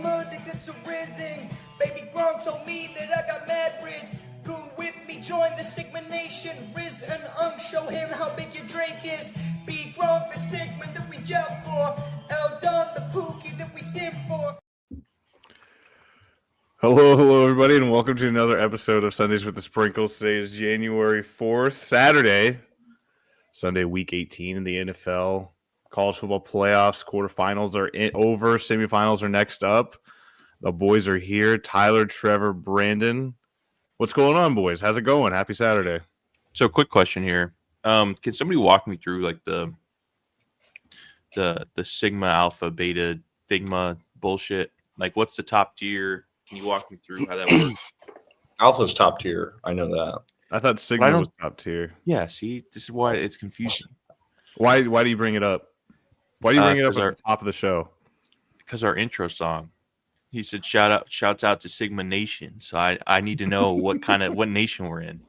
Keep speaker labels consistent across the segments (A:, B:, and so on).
A: addicted to rizzing. Baby Gronk told me that I got mad Riz. Goon with me, join the Sigma Nation. Riz and Unk, show him how big your Drake is. B Gronk, the Sigma that we gel for. L Don, the Pookie that we sim for.
B: Hello, everybody, and welcome to another episode of Sundays with the Sprinkles. Today is January 4th, Sunday, week 18 in the NFL. College football playoffs, quarterfinals are over, semifinals are next up. The boys are here. Tyler, Trevor, Brandon. What's going on, boys? How's it going? Happy Saturday.
C: So, quick question here. Can somebody walk me through like the Sigma, Alpha, Beta, Sigma bullshit? Like, what's the top tier? Can you walk me through how that works?
D: Alpha's top tier. I know that.
B: I thought Sigma was top tier.
C: Yeah, see, this is why it's confusing.
B: Why do you bring it up? Why do you bring it up at the top of the show?
C: Because our intro song, he said shouts out to Sigma Nation. So I need to know what nation we're in.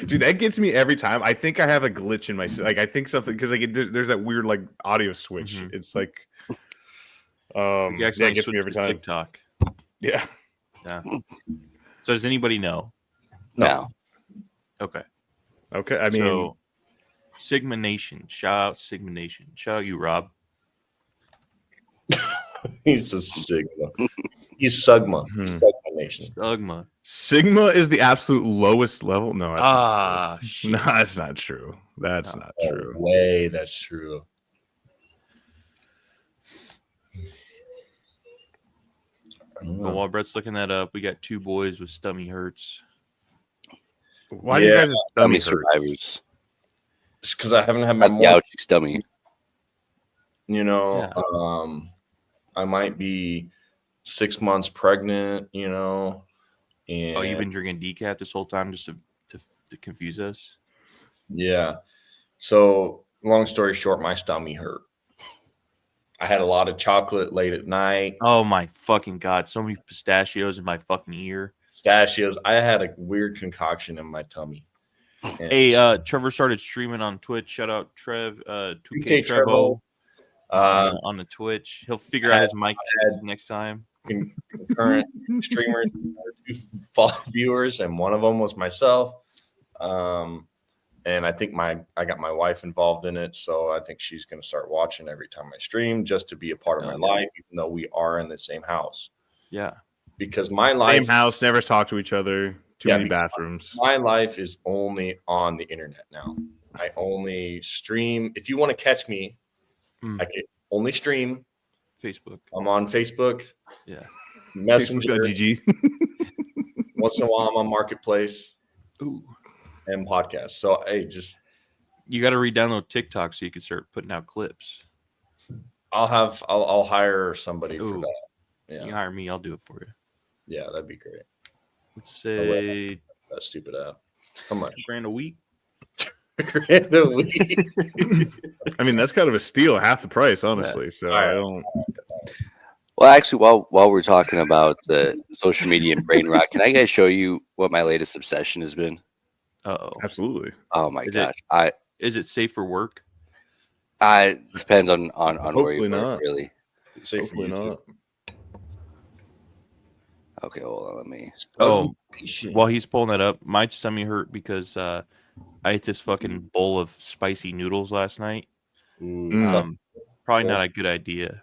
B: Dude, that gets me every time. I think I have a glitch in my I think something because there's that weird audio switch. Mm-hmm. It's like it gets me every time.
C: TikTok.
B: Yeah.
C: Yeah. So does anybody know?
D: No.
C: Okay.
B: I mean,
C: so, Sigma Nation. Shout out Sigma Nation. Shout out you, Rob.
D: He's a Sigma. He's Sigma. Sigma Nation.
B: Sigma is the absolute lowest level. No,
C: shit.
B: No, that's not true. That's not true.
D: Way, that's true.
C: But while Brett's looking that up, we got two boys with stummy hurts.
B: Why do you guys have stummy
D: survivors? It's because I haven't had my
E: stummy.
D: You know, I might be 6 months pregnant, you know. And
C: you've been drinking decaf this whole time just to confuse us?
D: Yeah. So, long story short, my stomach hurt. I had a lot of chocolate late at night.
C: Oh, my fucking God. So many pistachios in my fucking ear.
D: Pistachios. I had a weird concoction in my tummy. And
C: hey, Trevor started streaming on Twitch. Shout out Trev, 2K Trevo. On the Twitch. He'll figure out his mic next time.
D: Concurrent streamers, 2 viewers, and one of them was myself. And I think I got my wife involved in it, so I think she's going to start watching every time I stream just to be a part of my life, even though we are in the same house.
C: Yeah.
D: Because my life...
B: Same house, never talk to each other, too many bathrooms.
D: My life is only on the internet now. I only stream. If you want to catch me, I can only stream.
C: Facebook.
D: I'm on Facebook.
C: Yeah.
D: Messenger.
B: Facebook.gg.
D: Once in a while, I'm on Marketplace.
C: Ooh.
D: And podcasts. So, hey,
C: you got to re-download TikTok so you can start putting out clips.
D: I'll hire somebody for that. Yeah.
C: You can hire me. I'll do it for you.
D: Yeah, that'd be great.
C: Let's say
D: that stupid app. How much?
C: $1,000 a week.
D: $1,000 a week.
B: I mean, that's kind of a steal, half the price, honestly. So I don't.
E: Well, actually, while we're talking about the social media and brain rot, can I guys show you what my latest obsession has been?
C: Uh-oh.
B: Absolutely.
E: Oh my gosh.
C: Is it safe for work?
E: It depends on where you
B: not.
E: work, really.
B: Hopefully not.
E: Okay, hold on, let me.
C: While he's pulling that up, my stomach hurt because I ate this fucking bowl of spicy noodles last night. Probably not a good idea.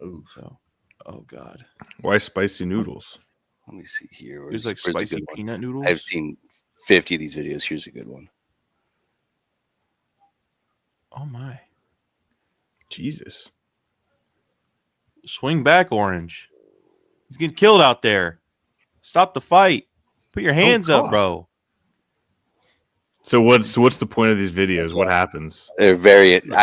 D: Ooh.
C: So, oh God.
B: Why spicy noodles?
E: Let me see here.
C: There's like spicy peanut noodles.
E: I've seen 50 of these videos. Here's a good one.
C: Oh my.
B: Jesus.
C: Swing back, Orange. He's getting killed out there. Stop the fight. Put your hands up, bro.
B: So what's the point of these videos? What happens?
E: I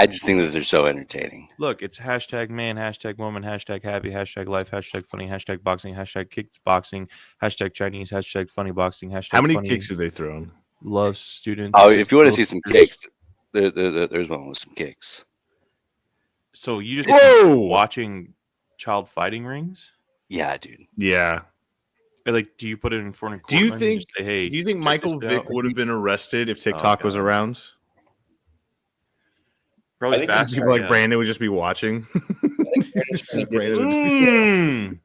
E: just think that they're so entertaining.
C: Look, it's hashtag man, hashtag woman, hashtag happy, hashtag life, hashtag funny, hashtag boxing, hashtag kickboxing, hashtag Chinese, hashtag funny boxing, hashtag
B: How many
C: funny,
B: kicks did they throw in?
C: Love students.
E: Oh, if you want to see some kicks, there's one with some kicks.
C: So you just watching child fighting rings?
E: Yeah, dude.
B: Yeah.
C: Like, do you put it in front of
B: Do you think Michael Vick would have been arrested if TikTok was around?
C: Probably
D: I think
C: faster.
B: People like Brandon would just be watching.
D: I
B: Mm.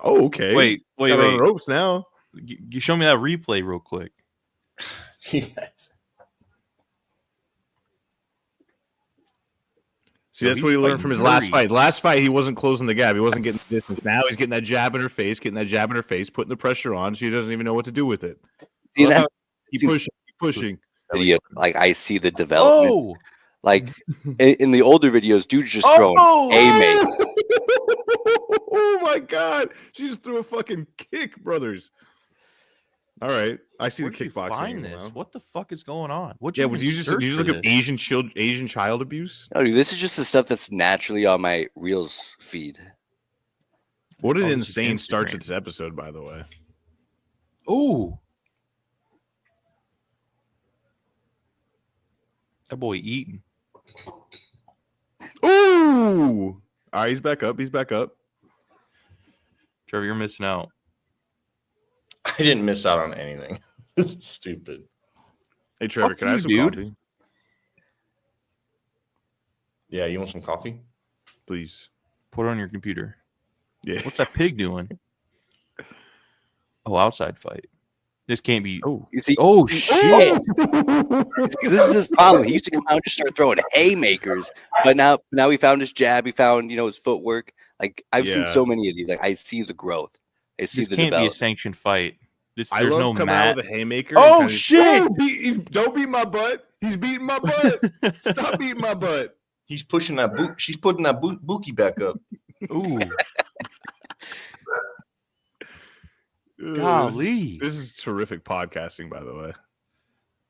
B: Oh, okay.
C: Wait.
B: Got on ropes now.
C: You show me that replay real quick.
D: Yes.
B: See, that's what he learned from his last fight. Last fight, he wasn't closing the gap. He wasn't getting the distance. Now he's getting that jab in her face, putting the pressure on. She doesn't even know what to do with it.
E: See, that's
B: Keep pushing.
E: video. Like I see the development.
C: Oh,
E: Like in the older videos, dude's just throwing haymakers.
B: Oh my god! She just threw a fucking kick, brothers. All right, I see
C: where'd
B: the
C: you
B: kickboxing.
C: find this?
B: Now.
C: What the fuck is going on? What?
B: Yeah, would you just look up Asian child abuse?
E: No, dude, this is just the stuff that's naturally on my Reels feed.
B: What an
C: this is
B: insane start to
C: Instagram.
B: this episode, by the way.
C: Oh, that boy eating.
B: Ooh! All right, he's back up.
C: Trevor, you're missing out.
D: I didn't miss out on anything. It's stupid.
B: Hey, Trevor,
C: Fuck
B: can I have
C: you,
B: some
C: dude.
B: coffee?
D: Yeah, you want some coffee?
B: Please.
C: Put it on your computer.
B: Yeah.
C: What's that pig doing? Oh, outside fight. This can't be.
B: Oh.
E: You see,
C: Oh shit!
E: because this is his problem. He used to come out and just start throwing haymakers, but now he found his jab. He found his footwork. Like I've seen so many of these. Like I see the growth. I see
C: This
E: the
C: can't be a
E: development.
C: sanctioned fight.
B: I
C: There's
B: love
C: no
B: coming
C: mat.
B: out with a haymaker.
C: Oh,
B: and
C: shit!
B: Don't beat my butt. He's beating my butt. Stop beating my butt.
D: He's pushing that boot. She's putting that Buki back up.
C: Ooh,
B: Ugh,
C: golly!
B: This is terrific podcasting, by the way.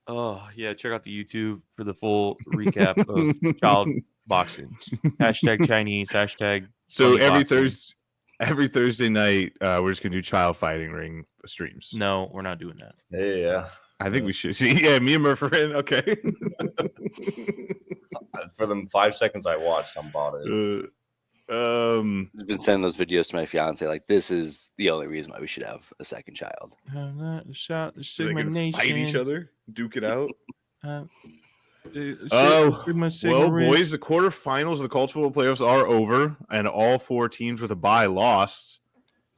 C: Oh yeah, check out the YouTube for the full recap of child boxing. Hashtag Chinese. Hashtag.
B: So
C: funny
B: every
C: boxing.
B: every Thursday night, we're just gonna do child fighting ring streams.
C: No, we're not doing that.
D: Yeah.
B: I think we should. See, yeah, me and Murphy. Okay.
D: For the 5 seconds I watched, I'm bought it.
E: I've been sending those videos to my fiance. Like this is the only reason why we should have a second child.
C: Shout
B: They're
C: Sigma
B: gonna
C: Nation.
B: fight each other, duke it out.
C: Sigma
B: Well,
C: Riz.
B: boys, the quarterfinals of the college football playoffs are over, and all four teams with a bye lost.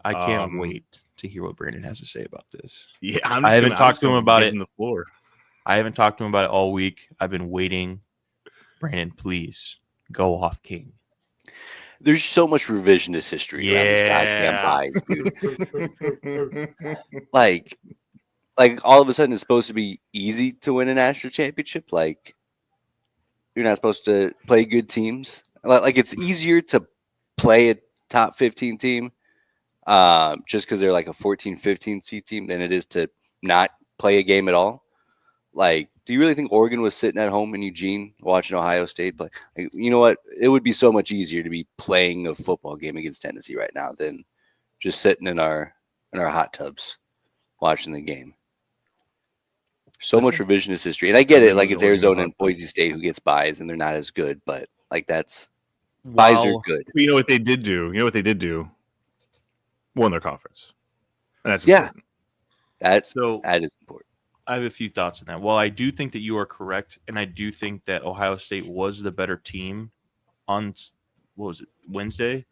C: I can't
B: um,
C: wait to hear what Brandon has to say about this.
B: Yeah,
C: I haven't talked to him about it.
B: On the floor.
C: I haven't talked to him about it all week. I've been waiting. Brandon, please go off, King.
E: There's so much revisionist history around these goddamn buys, dude. like all of a sudden it's supposed to be easy to win a national championship. Like you're not supposed to play good teams. Like it's easier to play a top 15 team just because they're like a 14-15 seed team than it is to not play a game at all. Like, do you really think Oregon was sitting at home in Eugene watching Ohio State play? Like, you know what? It would be so much easier to be playing a football game against Tennessee right now than just sitting in our hot tubs watching the game. So much revisionist history. And I get it. Like, it's Arizona and Boise State who gets buys, and they're not as good. But, like, buys are good.
B: You know what they did do? Won their conference. And that's
E: important.
C: So
E: that is important.
C: I have a few thoughts on that. Well, I do think that you are correct, and I do think that Ohio State was the better team on Wednesday.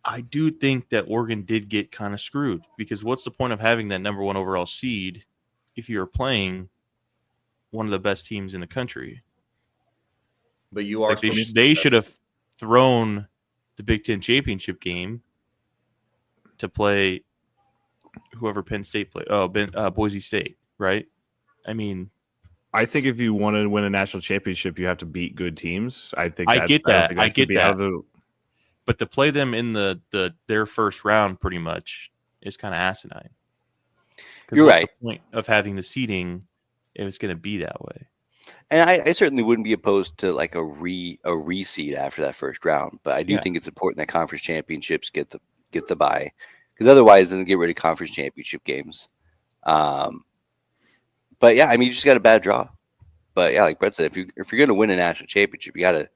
C: I do think that Oregon did get kind of screwed because what's the point of having that number one overall seed if you're playing one of the best teams in the country?
D: But you are.
C: Like they should have thrown the Big Ten championship game to play whoever Penn State played. Boise State, right? I mean,
B: I think if you want to win a national championship, you have to beat good teams. I get that. I get that.
C: But to play them in their first round, pretty much, is kind of asinine.
E: You're right.
C: The point of having the seeding, if it's going to be that way.
E: And I certainly wouldn't be opposed to like a reseed after that first round, but I do think it's important that conference championships get the bye. Because otherwise, then get rid of conference championship games. But yeah, I mean, you just got a bad draw. But yeah, like Brett said, if you're going to win a national championship, you got to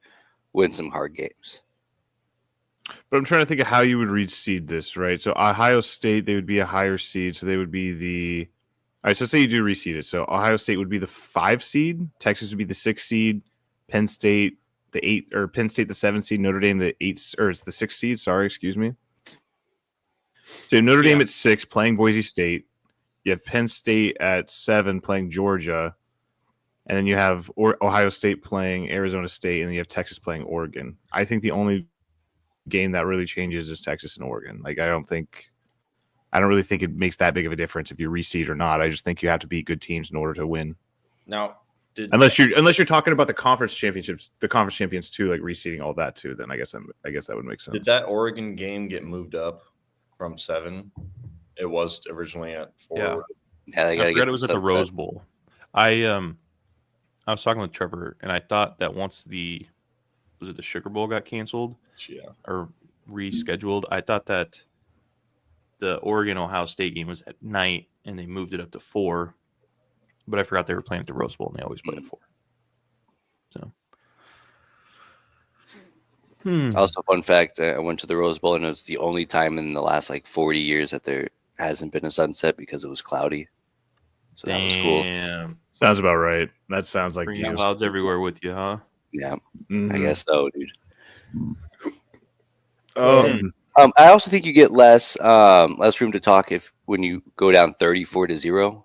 E: win some hard games.
B: But I'm trying to think of how you would reseed this, right? So Ohio State, they would be a higher seed, so they would be the. All right, so say you do reseed it. So Ohio State would be the 5 seed, Texas would be the 6 seed, Penn State the 8 or Penn State the 7 seed, Notre Dame the 8 or it's the 6 seed. Sorry, excuse me. So Notre Dame at 6 playing Boise State. You have Penn State at 7 playing Georgia, and then you have Ohio State playing Arizona State, and then you have Texas playing Oregon. I think the only game that really changes is Texas and Oregon. Like I don't really think it makes that big of a difference if you reseed or not. I just think you have to beat good teams in order to win.
D: Now,
B: unless you're talking about the conference championships, the conference champions too, like reseeding all that too, then I guess that would make sense.
D: Did that Oregon game get moved up from 7? It was originally at 4.
E: Yeah,
C: I forgot it was at the Rose Bowl. I was talking with Trevor, and I thought that once the Sugar Bowl got canceled or rescheduled, I thought that the Oregon Ohio State game was at night, and they moved it up to 4. But I forgot they were playing at the Rose Bowl, and they always play at 4. So,
E: Also, fun fact: I went to the Rose Bowl, and it was the only time in the last 40 years that there hasn't been a sunset because it was cloudy. So that was cool.
B: Sounds about right. That sounds like
C: bringing clouds everywhere with you, huh?
E: Yeah, I guess so, dude.
B: I
E: also think you get less room to talk when you go down 34-0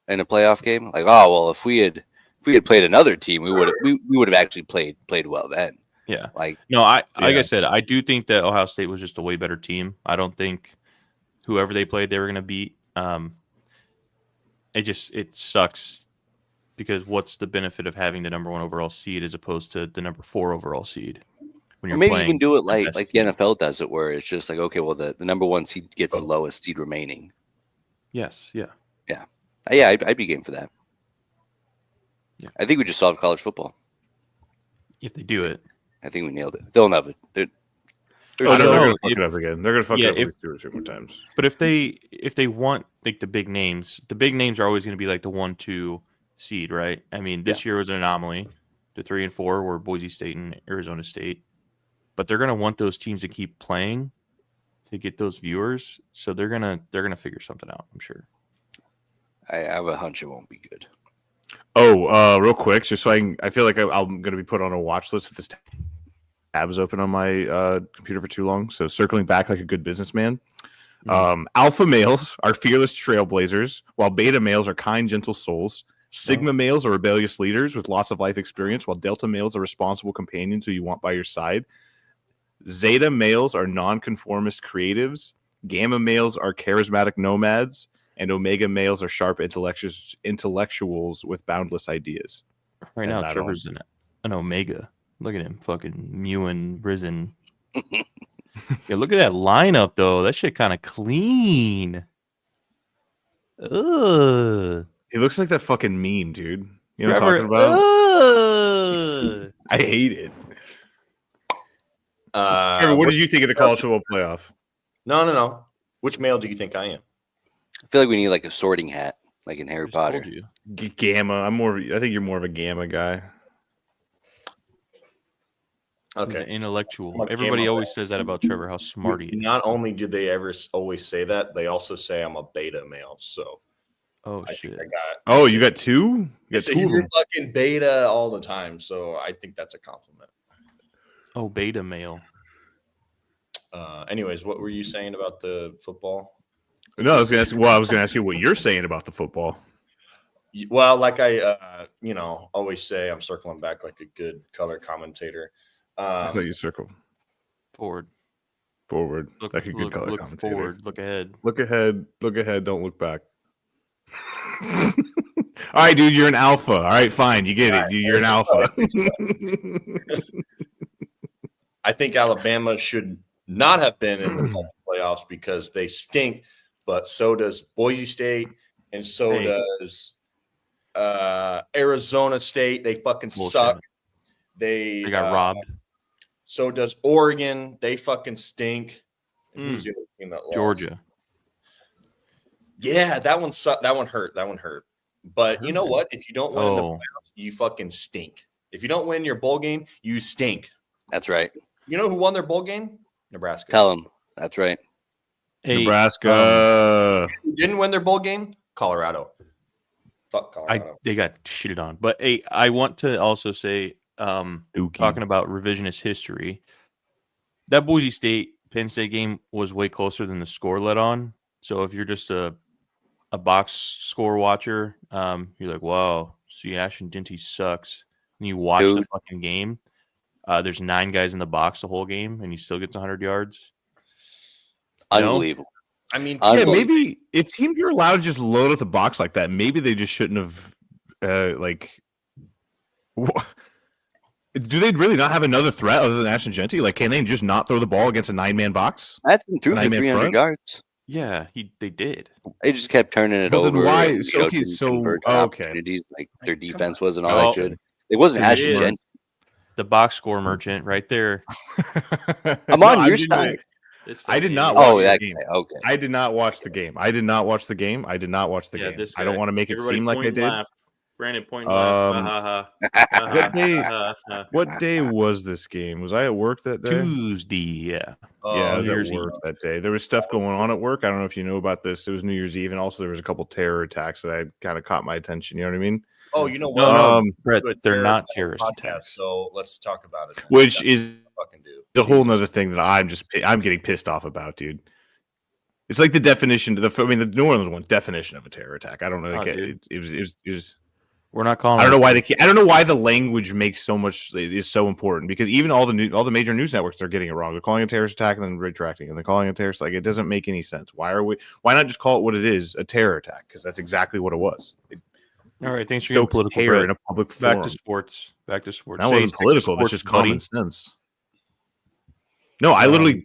E: in a playoff game. Like, oh well, if we had played another team, we would have actually played well then.
C: Yeah.
E: Like
C: I said, I do think that Ohio State was just a way better team. I don't think whoever they played they were going to beat. It sucks because what's the benefit of having the number 1 overall seed as opposed to the number 4 overall seed? When you're
E: maybe you can do it like the
C: team.
E: NFL does it, where it's just like, okay, well the number 1 seed gets the lowest seed remaining.
C: Yes. Yeah.
E: Yeah, I'd be game for that.
C: Yeah.
E: I think we just solved college football.
C: If they do it.
E: I think we nailed it. They'll never.
B: They're going to fuck it up again. They're going to fuck it up at least 2 or 3 more times.
C: But if they want the big names are always going to be like the 1-2 seed, right? I mean, this year was an anomaly. The 3 and 4 were Boise State and Arizona State, but they're going to want those teams to keep playing to get those viewers. So they're gonna figure something out. I'm sure.
E: I have a hunch it won't be good.
B: Oh, real quick, just so I feel like I'm going to be put on a watch list if this tab is open on my computer for too long. So circling back like a good businessman. Alpha males are fearless trailblazers, while beta males are kind, gentle souls. Sigma males are rebellious leaders with lots of life experience, while delta males are responsible companions who you want by your side. Zeta males are nonconformist creatives. Gamma males are charismatic nomads. And omega males are sharp intellectuals with boundless ideas.
C: Right now, Trevor's an omega. Look at him, fucking mewing, risen. Yeah, look at that lineup, though. That shit kind of clean. Ugh.
B: He looks like that fucking meme, dude. You know what I'm talking about? I hate it. Trevor, what did you think of the college football playoff?
D: No. Which male do you think I am?
E: I feel like we need like a sorting hat, like in Harry Potter.
B: Gamma. I think you're more of a gamma guy.
C: Okay. He's an intellectual. Everybody always says that about Trevor, how smart he is.
D: Not only do they ever always say that, they also say I'm a beta male. So,
C: shit.
B: You got 2? You got 2 of them.
D: Fucking beta all the time. So I think that's a compliment.
C: Oh, beta male.
D: Anyways, what were you saying about the football?
B: No, I was going to ask you what you're saying about the football.
D: Well, like I, always say, I'm circling back like a good color commentator.
B: I thought you circled
C: forward.
B: Like a good color
C: look
B: commentator.
C: Forward. Look ahead.
B: Look ahead. Don't look back. All right, dude, you're an alpha. All right, fine, you get it. You're an alpha.
D: I think Alabama should not have been in the playoffs because they stink. But so does Boise State, and so does Arizona State. They fucking suck. They
C: got robbed.
D: So does Oregon. They fucking stink. Who's the other team that lost?
C: Georgia.
D: Yeah, that one sucked. That one hurt. But you know what? If you don't win the playoffs, you fucking stink. If you don't win your bowl game, you stink.
E: That's right.
D: You know who won their bowl game? Nebraska.
E: Tell them. That's right.
B: Nebraska.
D: Who didn't win their bowl game? Colorado. Fuck Colorado.
C: They got shitted on. But hey, I want to also say talking about revisionist history, that Boise State Penn State game was way closer than the score let on. So if you're just a box score watcher, you're like, wow, see, Ashton Jeanty sucks. And you watch the fucking game. There's 9 guys in the box the whole game, and he still gets 100 yards.
E: Unbelievable.
D: I mean,
B: yeah, maybe if teams are allowed to just load up the box like that, maybe they just shouldn't have. Do they really not have another threat other than Ashton Jeanty? Like, can they just not throw the ball against a 9-man box?
E: That's been through for
B: 9-man
E: 300
B: front?
E: yards.
C: Yeah, they did.
E: They just kept turning it
B: Well,
E: over.
B: then why?
E: and,
B: So
E: didn't convert to
B: okay.
E: opportunities. Like their
D: Come
E: defense
D: on.
E: wasn't all that good. It wasn't
C: It
E: Ashton
C: is.
E: Jeanty.
C: The box score merchant right there.
E: I'm on your side.
B: I did not
E: Oh,
B: watch
E: that
B: the game.
E: guy. Okay.
B: I did not watch the game. I did not watch the game. I don't want to make it seem like I did.
C: Brandon point laugh.
B: What day was this game? Was I at work that day?
C: Tuesday, yeah.
B: Yeah, I was
C: New
B: at
C: Year's
B: work
C: Eve.
B: that day. There was stuff going on at work. I don't know if you know about this. It was New Year's Eve, and also there was a couple terror attacks that I kind of caught my attention. You know what I mean?
D: Oh, you know what?
C: No, Brett,
D: Do a
C: they're
D: terror
C: not
D: attack
C: terrorist
D: podcast,
C: attacks.
D: So let's talk about it. then.
B: Which
D: That's
B: is
D: what I fucking do.
B: a whole nother thing that I'm getting pissed off about, dude. It's like the definition. The New Orleans one definition of a terror attack. I don't know.
C: Oh,
B: Like,
C: dude.
B: it was.
C: We're not calling.
B: I don't know why I don't know why the language makes so much is so important, because even all the major news networks are getting it wrong. They're calling it a terrorist attack and then retracting, and they're calling it terrorist. Like, it doesn't make any sense. Why not just call it what it is, a terror attack? Because that's exactly what it was.
C: All right, thanks for getting
B: Stokes
C: political.
B: terror
C: Brett.
B: in a public
C: Back
B: forum.
C: to sports. That
B: That
C: Say
B: wasn't
C: stick to
B: political. That's
C: sports,
B: just
C: buddy.
B: common sense. No, I literally,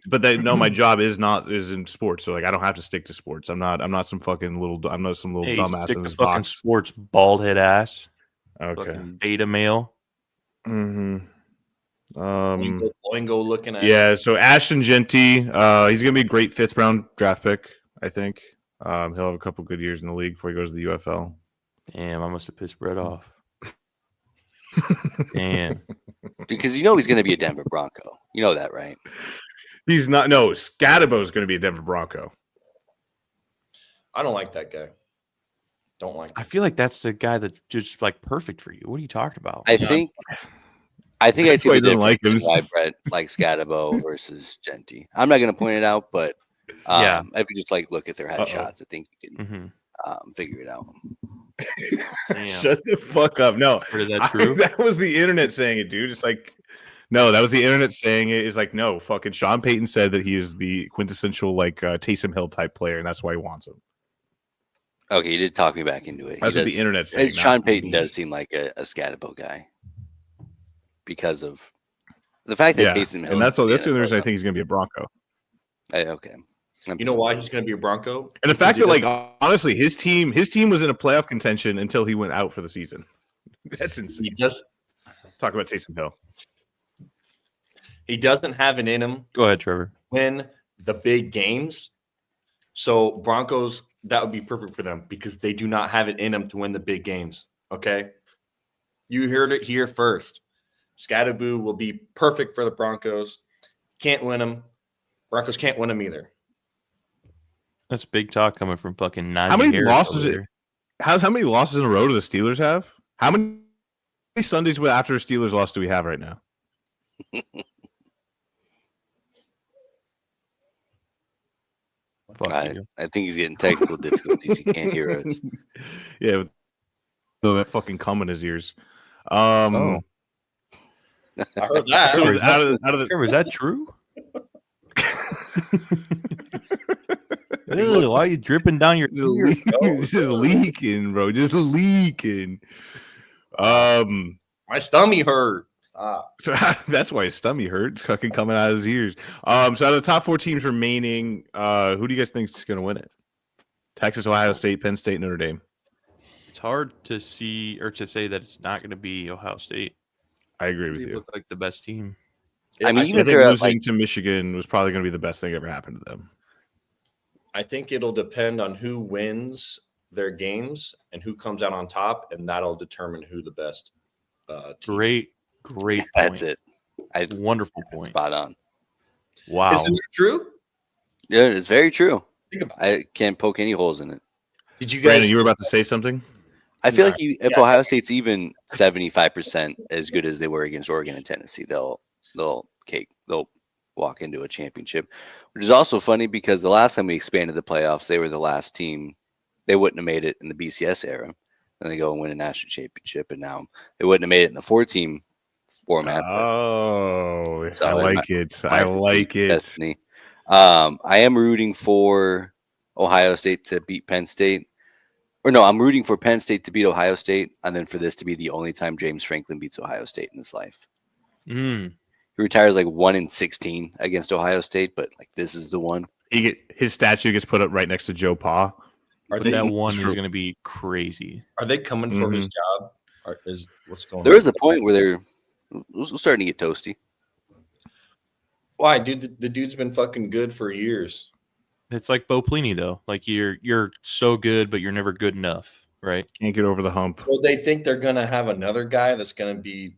B: my job is in sports, so like I don't have to stick to sports. I'm not some fucking little, I'm not some little
C: Hey,
B: dumbass
C: stick
B: in
C: to
B: this
C: fucking
B: box.
C: sports, bald head ass.
B: Okay.
C: Fucking beta male.
B: Mm-hmm.
D: Oingo looking at.
B: Yeah. So Ashton Jeanty, he's gonna be a great 5th round draft pick. I think he'll have a couple good years in the league before he goes to the UFL.
C: Damn, I must have pissed Brett off. Damn.
E: Because you know he's going to be a Denver Bronco. You know that, right?
B: He's not. No, Scatabo is going to be a Denver Bronco.
D: I don't like that guy. Don't like.
C: I feel like that's the guy that's just like perfect for you. What are you talking about?
E: I think I see
B: That's why
E: the
B: he doesn't
E: difference
B: like
E: in
B: him.
E: why Brett likes Scatabo versus Jeanty. I'm not going to point it out, but
C: Yeah.
E: if you just like look at their
B: Uh-oh.
E: headshots, I think you can
C: Mm-hmm.
E: figure it out.
C: Damn.
B: Shut the fuck up. No,
C: Or is that true?
B: that was the internet saying it, dude. It's like, no, that was the internet saying it. It's like, no, fucking Sean Payton said that he is the quintessential like Taysom Hill type player, and that's why he wants him.
E: Okay, you did talk me back into it.
B: That's what the internet's saying.
E: Sean
B: not
E: Payton
B: me.
E: does seem like a Scatabo guy because of the fact that
B: Yeah,
E: Taysom Hill.
B: and that's the
E: is in
B: only
E: the
B: reason I
E: NFL.
B: think he's going to be a Bronco.
E: Okay.
D: You know why he's going to be a Bronco?
B: And the fact that,
D: Because
B: like, honestly, his team was in a playoff contention until he went out for the season. That's insane.
D: he does.
B: Talk about Taysom Hill.
D: He doesn't have it in him
C: Go ahead, Trevor.
D: win the big games. So Broncos, that would be perfect for them because they do not have it in them to win the big games. Okay, you heard it here first. Scatterboo will be perfect for the Broncos. Can't win them. Broncos can't win them either.
C: That's big talk coming from fucking Najee
B: How many
C: Harris
B: losses?
C: over there.
B: How many losses in a row do the Steelers have? How many Sundays after the Steelers loss do we have right now?
C: Fuck
E: I
C: you.
E: think he's getting technical difficulties. He can't hear us.
B: Yeah, with that fucking cum in his ears.
C: Oh.
D: I heard that.
B: So
C: Trevor,
B: out of the
C: Trevor, is that true? Ew, why are you dripping down your ear?
B: It's just leaking, bro. Just leaking.
D: My stomach hurt.
B: So that's why his stomach hurts, fucking coming out of his ears. So out of the top 4 teams remaining, who do you guys think is going to win it? Texas, Ohio State, Penn State, Notre Dame.
C: It's hard to see or to say that it's not going to be Ohio State.
B: I agree with
C: They
B: you.
C: look like the best team.
E: I mean,
B: I
E: even
B: think
E: if they're
B: losing
E: like,
B: to Michigan was probably going to be the best thing that ever happened to them.
D: I think it'll depend on who wins their games and who comes out on top, and that'll determine who the best team.
C: Great point.
E: that's it.
C: Wonderful point.
E: Spot on.
C: Wow.
D: Isn't it true?
E: Yeah, it's very true.
D: Think about
E: I can't poke any holes in it.
D: Did you guys?
B: Brandon, you were about to say something?
E: I feel
D: Nah.
E: like if
D: Yeah.
E: Ohio State's even 75% as good as they were against Oregon and Tennessee, they'll walk into a championship, which is also funny because the last time we expanded the playoffs, they were the last team. They wouldn't have made it in the BCS era. Then they go and win a national championship, and now they wouldn't have made it in the 4-team format.
B: Oh,
E: So
B: I
E: it
B: like it. I
E: might be
B: like it.
E: destiny. I am rooting for Ohio State to beat Penn State. Or no, I'm rooting for Penn State to beat Ohio State, and then for this to be the only time James Franklin beats Ohio State in his life.
C: Mm.
E: He retires like 1-16 against Ohio State, but like this is the one.
B: His statue gets put up right next to Joe Pa.
D: Are
C: But
D: they
C: that one
B: true.
C: is going to be crazy.
D: are they coming for his job? Or is what's going
E: There
D: on?
E: is a point where they're starting to get toasty.
D: Why, dude? The dude's been fucking good for years.
C: It's like Bo Pelini, though. Like you're so good, but you're never good enough, right?
B: Can't get over the hump.
D: So they think they're gonna have another guy that's gonna be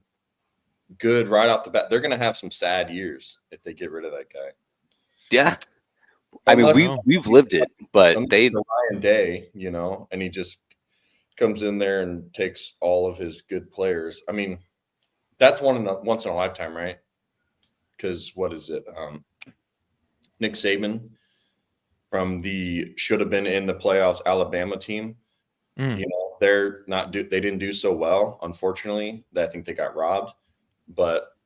D: good right off the bat. They're gonna have some sad years if they get rid of that guy.
E: Yeah. I mean,
D: Unless-
E: we've lived it, but
D: Unless
E: they
D: it's Ryan Day, and he just comes in there and takes all of his good players. I mean, that's once in a lifetime, right? Because what is it? Nick Saban from the should have been in the playoffs Alabama team.
C: Mm.
D: They're not they didn't do so well, unfortunately. I think they got robbed. But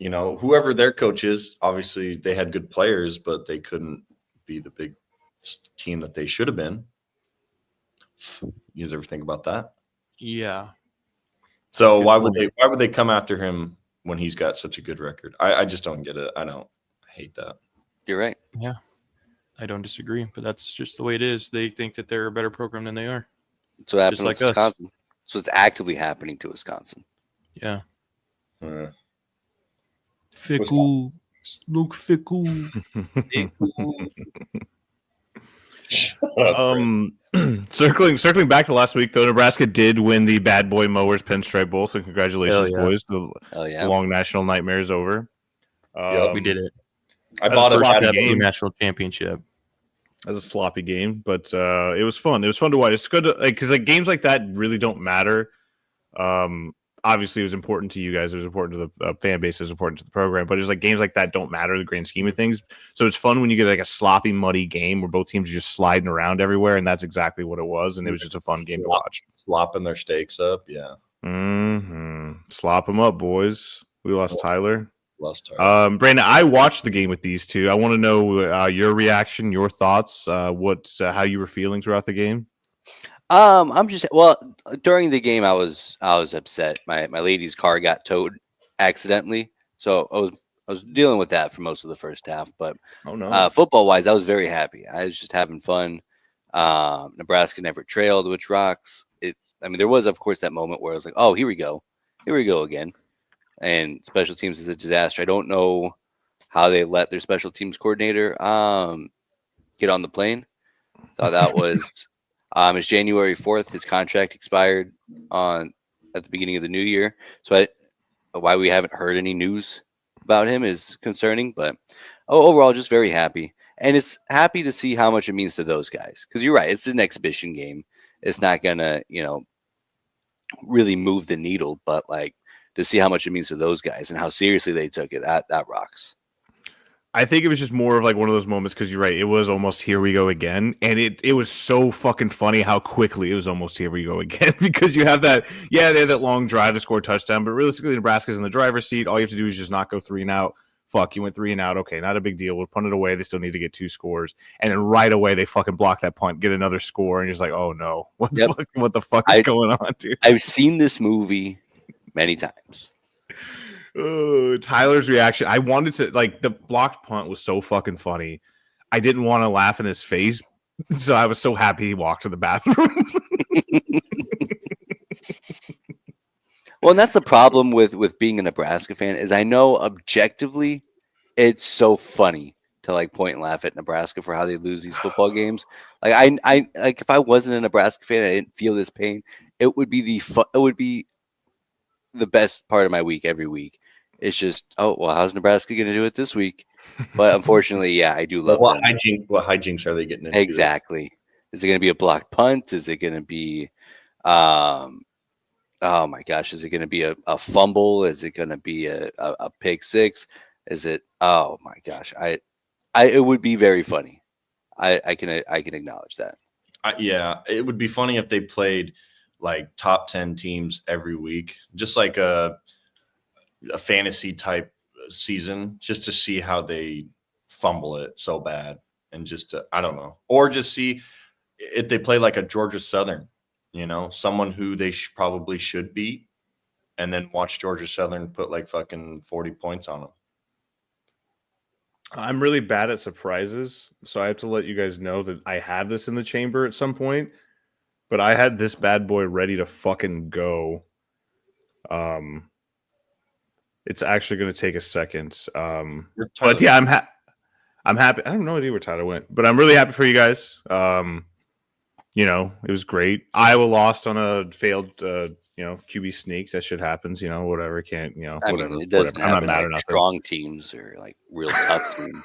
D: whoever their coach is, obviously they had good players, but they couldn't be the big team that they should have been. You guys ever think about that?
C: Yeah.
D: So
C: Good
D: why
C: point.
D: would they come after him when he's got such a good record? I just don't get it. I hate that.
E: you're right.
C: I don't disagree, but that's just the way it is. They think that they're a better program than they are.
E: That's what happened
C: Just like
E: with
C: us.
E: Wisconsin. So it's actively happening to Wisconsin.
C: Yeah.
D: Uh,
C: Fickle. Look fickle.
B: Circling back to last week, though, Nebraska did win the Bad Boy Mowers Pinstripe Bowl. So congratulations,
C: Hell yeah.
B: boys. The
E: Oh yeah.
B: long national nightmare is over.
D: Yep,
C: We did it.
D: I
B: That's
D: bought
B: a
D: a
B: sloppy
D: Bad
B: game.
C: National championship.
B: As a sloppy game, but it was fun. It was fun to watch. It's good because games like that really don't matter. Obviously, it was important to you guys. It was important to the fan base. It was important to the program. But it's like games like that don't matter in the grand scheme of things. So it's fun when you get like a sloppy, muddy game where both teams are just sliding around everywhere, and that's exactly what it was. And it was just a fun game to watch.
D: Slopping their steaks up. Yeah.
B: Slop them up, boys. We lost Tyler.
D: Lost target.
B: Brandon, I watched the game with these two. I want to know your reaction, your thoughts, how you were feeling throughout the game.
E: I'm just during the game I was upset. My lady's car got towed accidentally, so I was dealing with that for most of the first half. But
B: Oh no,
E: football wise, I was very happy. I was just having fun. Nebraska never trailed, which rocks. There was of course that moment where I was like, oh, here we go again. And special teams is a disaster. I don't know how they let their special teams coordinator get on the plane. Thought that was it's January 4th. His contract expired at the beginning of the new year. So why we haven't heard any news about him is concerning. But overall, just very happy. And it's happy to see how much it means to those guys. Because you're right, it's an exhibition game. It's not gonna, really move the needle, but to see how much it means to those guys and how seriously they took it, that rocks.
B: I think it was just more of one of those moments because you're right. It was almost here we go again, and it was so fucking funny how quickly it was almost here we go again because you have that they had that long drive to score a touchdown, but realistically Nebraska's in the driver's seat. All you have to do is just not go 3 and out. Fuck, you went 3 and out. Okay, not a big deal. We'll punt it away. They still need to get 2 scores, and then right away they fucking block that punt, get another score, and you're just like, oh no, what the fuck is going on, dude?
E: I've seen this movie many times.
B: Tyler's reaction. I wanted to the blocked punt was so fucking funny. I didn't want to laugh in his face, so I was so happy he walked to the bathroom.
E: Well, and that's the problem with being a Nebraska fan is I know objectively it's so funny to point and laugh at Nebraska for how they lose these football games. I if I wasn't a Nebraska fan, I didn't feel this pain. It would be the best part of my week every week. It's just, oh well, how's Nebraska going to do it this week? But unfortunately, yeah, I do love
D: What
E: them.
D: hijinks are they getting into?
E: Exactly. Is it going to be a blocked punt? Is it going to be Oh my gosh, is it going to be a fumble? Is it going to be a pick six? Is it? Oh my gosh, it would be very funny. I can acknowledge that.
D: Yeah, it would be funny if they played like top 10 teams every week, just like a fantasy type season, just to see how they fumble it so bad, and just to, I don't know, or just see if they play like a Georgia Southern, someone who they probably should beat, and then watch Georgia Southern put like fucking 40 points on them.
B: I'm really bad at surprises, so I have to let you guys know that I had this in the chamber at some point, but I had this bad boy ready to fucking go. It's actually going to take a second. But yeah, I'm happy. I have no idea where Tyler went, but I'm really happy for you guys. It was great. Iowa lost on a failed, QB sneak. That shit happens. Whatever. Can't. Whatever.
E: It doesn't
B: whatever. I'm not mad or
E: like
B: nothing.
E: strong teams or like real tough teams.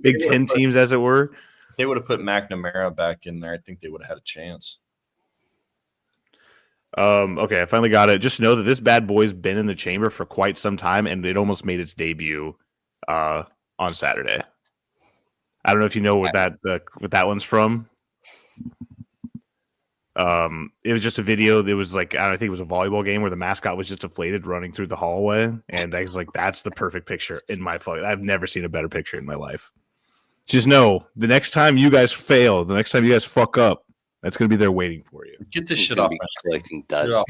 B: Big Ten teams, as it were.
D: They would have put McNamara back in there. I think they would have had a chance.
B: Okay, I finally got it. Just know that this bad boy's been in the chamber for quite some time, and it almost made its debut on Saturday. I don't know if you know what that one's from. It was just a video. It was like, I think it was a volleyball game where the mascot was just deflated running through the hallway, and I was like, that's the perfect picture in my phone. I've never seen a better picture in my life. Just know the next time you guys fail, the next time you guys fuck up, that's going to be there waiting for you.
D: Get this
E: It's
D: shit
E: gonna
D: off.
E: be collecting dust.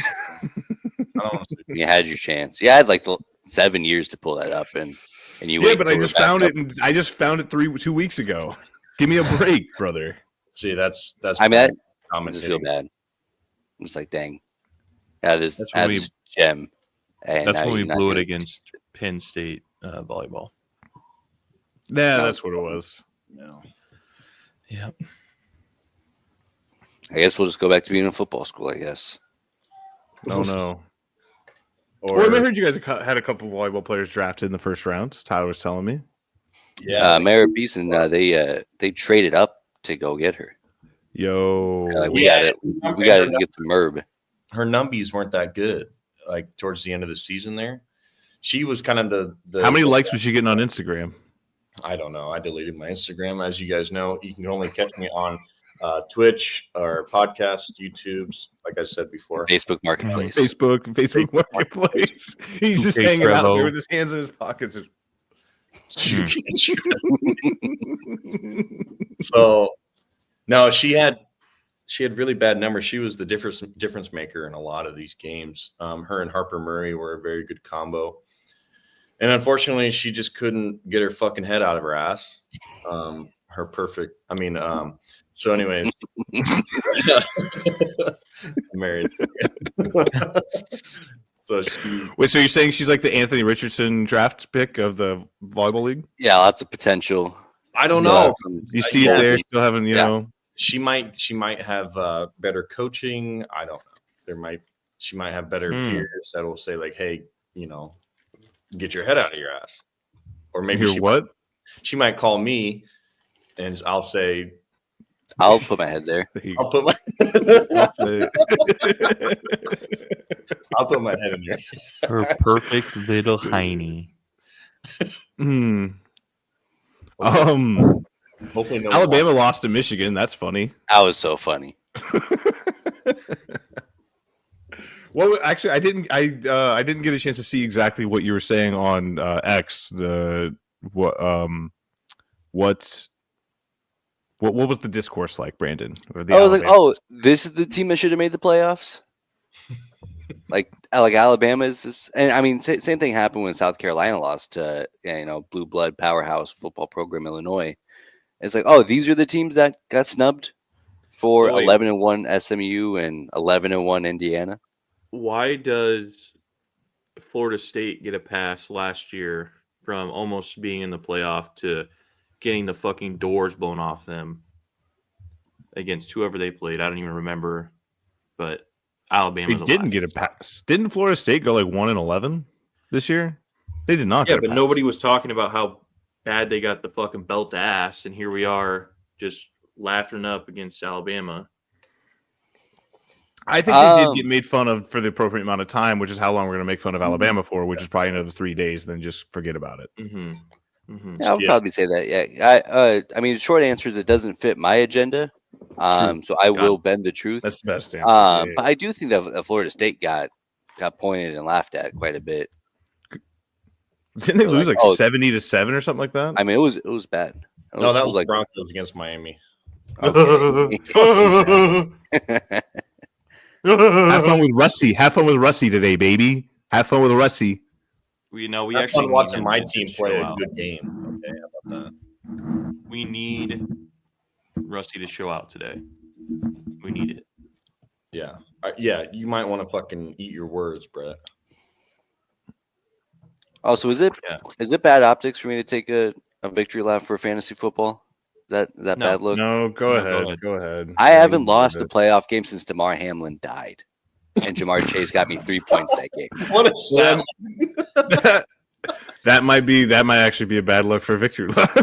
D: I
E: You had your chance. You had like 7 years to pull that up, and you.
B: Yeah,
E: wait
B: but
E: till
B: I
E: we're
B: just
E: back
B: found
E: up.
B: it, and I just found it 2 weeks ago. Give me a break, brother.
D: See, that's.
E: I mean, I
D: commentating.
E: just feel bad. I'm just like, dang. Yeah, this
C: That's when
E: this gem. And
C: That's
E: now
C: when we
E: you're not
C: blew it
E: gonna-
C: against Penn State volleyball.
B: Nah, that's what it was.
D: No.
C: Yeah.
E: I guess we'll just go back to being in football school. I guess.
B: No.
D: Or
B: Well, I heard you guys had a couple of volleyball players drafted in the first round. Tyler was telling me.
E: Mara Beeson, they traded up to go get her.
B: Yo,
E: They're like, we
D: Yeah.
E: got to get some Merb.
D: her numbies weren't that good. Like towards the end of the season, there, she was kind of the.
B: how many likes was she getting on Instagram?
D: I don't know. I deleted my Instagram, as you guys know. You can only catch me on Twitch or podcast, YouTube's. Like I said before,
E: Facebook Marketplace.
B: Facebook Marketplace. He's just
C: Okay,
B: hanging out
C: Trevo.
B: there with his hands in his pockets.
D: So no, she had really bad numbers. She was the difference maker in a lot of these games. Her and Harper Murray were a very good combo, and unfortunately, she just couldn't get her fucking head out of her ass. Her perfect. I mean, so anyways, I'm married. So she.
B: Wait, so you're saying she's like the Anthony Richardson draft pick of the volleyball league?
E: Yeah, lots of potential.
D: I don't
E: Still
D: know.
E: has some-
B: You see
D: Yeah.
B: it there, still having, you
E: Yeah.
B: know.
D: She might have better coaching. I don't know. She might have better peers that will say like, hey, get your head out of your ass. Or maybe
B: Hear what?
D: she might call me and I'll say,
E: I'll put my head there.
D: I'll put my
B: I'll say-
D: I'll put my head in your
C: Her perfect little hiney.
B: Hmm.
D: hopefully no
B: Alabama lost to Michigan. That's funny.
E: That was so funny.
B: Well, actually, I didn't get a chance to see exactly what you were saying on X. What was the discourse like, Brandon? Or the
E: I was like,
B: Alabama-
E: this is the team that should have made the playoffs. like Alabama is this, and I mean, same thing happened when South Carolina lost to blue blood powerhouse football program Illinois. It's like, these are the teams that got snubbed for
C: So wait.
E: 11-1 SMU and 11-1 Indiana.
C: Why does Florida State get a pass last year from almost being in the playoff to getting the fucking doors blown off them against whoever they played? I don't even remember, but Alabama
B: they didn't get a pass. Didn't Florida State go like 1-11 this year? They did not.
C: Yeah,
B: get a
C: but
B: pass.
C: nobody was talking about how bad they got the fucking belt ass, and here we are just laughing up against Alabama.
B: I think they did get made fun of for the appropriate amount of time, which is how long we're going to make fun of Alabama for, which is probably another 3 days. Then just forget about it.
E: Yeah, I would probably say that. Yeah, I mean, the short answer is it doesn't fit my agenda. So I will bend the truth.
B: That's the best answer.
E: But I do think that Florida State got pointed and laughed at quite a bit.
B: Didn't they lose like 70-7 or something like that?
E: I mean, it was bad.
D: No, that was
E: like
D: Broncos against Miami.
E: Okay.
B: Have fun with Rusty. Have fun with Rusty today, baby. Have fun with Rusty.
C: We
D: Have
C: actually
D: fun watching my
C: need
D: team
C: to
D: play
C: show
D: a
C: out.
D: good game. Okay, how about that?
C: We need Rusty to show out today. We need it.
D: Yeah, yeah. You might want to fucking eat your words, Brett.
E: Also, is it bad optics for me to take a victory lap for fantasy football? Is that bad look?
B: No, go ahead. Go ahead.
E: I haven't lost a playoff game since DeMar Hamlin died, and Jamar Chase got me 3 points that game.
D: What a stat!
B: That might actually be a bad look for a victory lap.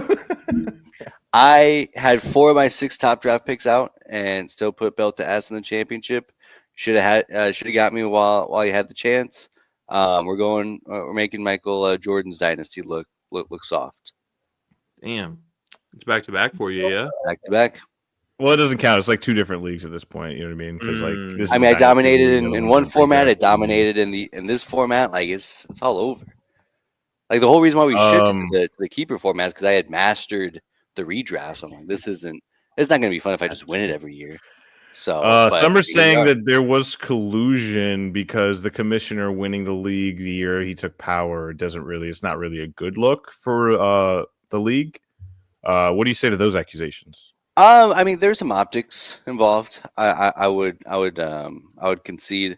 E: I had 4 of my 6 top draft picks out, and still put belt to ass in the championship. Should have got me while you had the chance. We're making Michael Jordan's dynasty look soft.
C: Damn. It's back to back for you, yeah?
E: Back to back.
B: Well, it doesn't count. It's like 2 different leagues at this point. You know what I mean? Because this.
E: I mean, I dominated in one format. I dominated in this format. Like it's all over. Like the whole reason why we shifted to the keeper format is because I had mastered the redrafts. I'm like, it's not going to be fun if I just win it every year. So
B: some are saying that there was collusion because the commissioner winning the league the year he took power it's not really a good look for the league. What do you say to those accusations?
E: I mean, there's some optics involved. I would concede,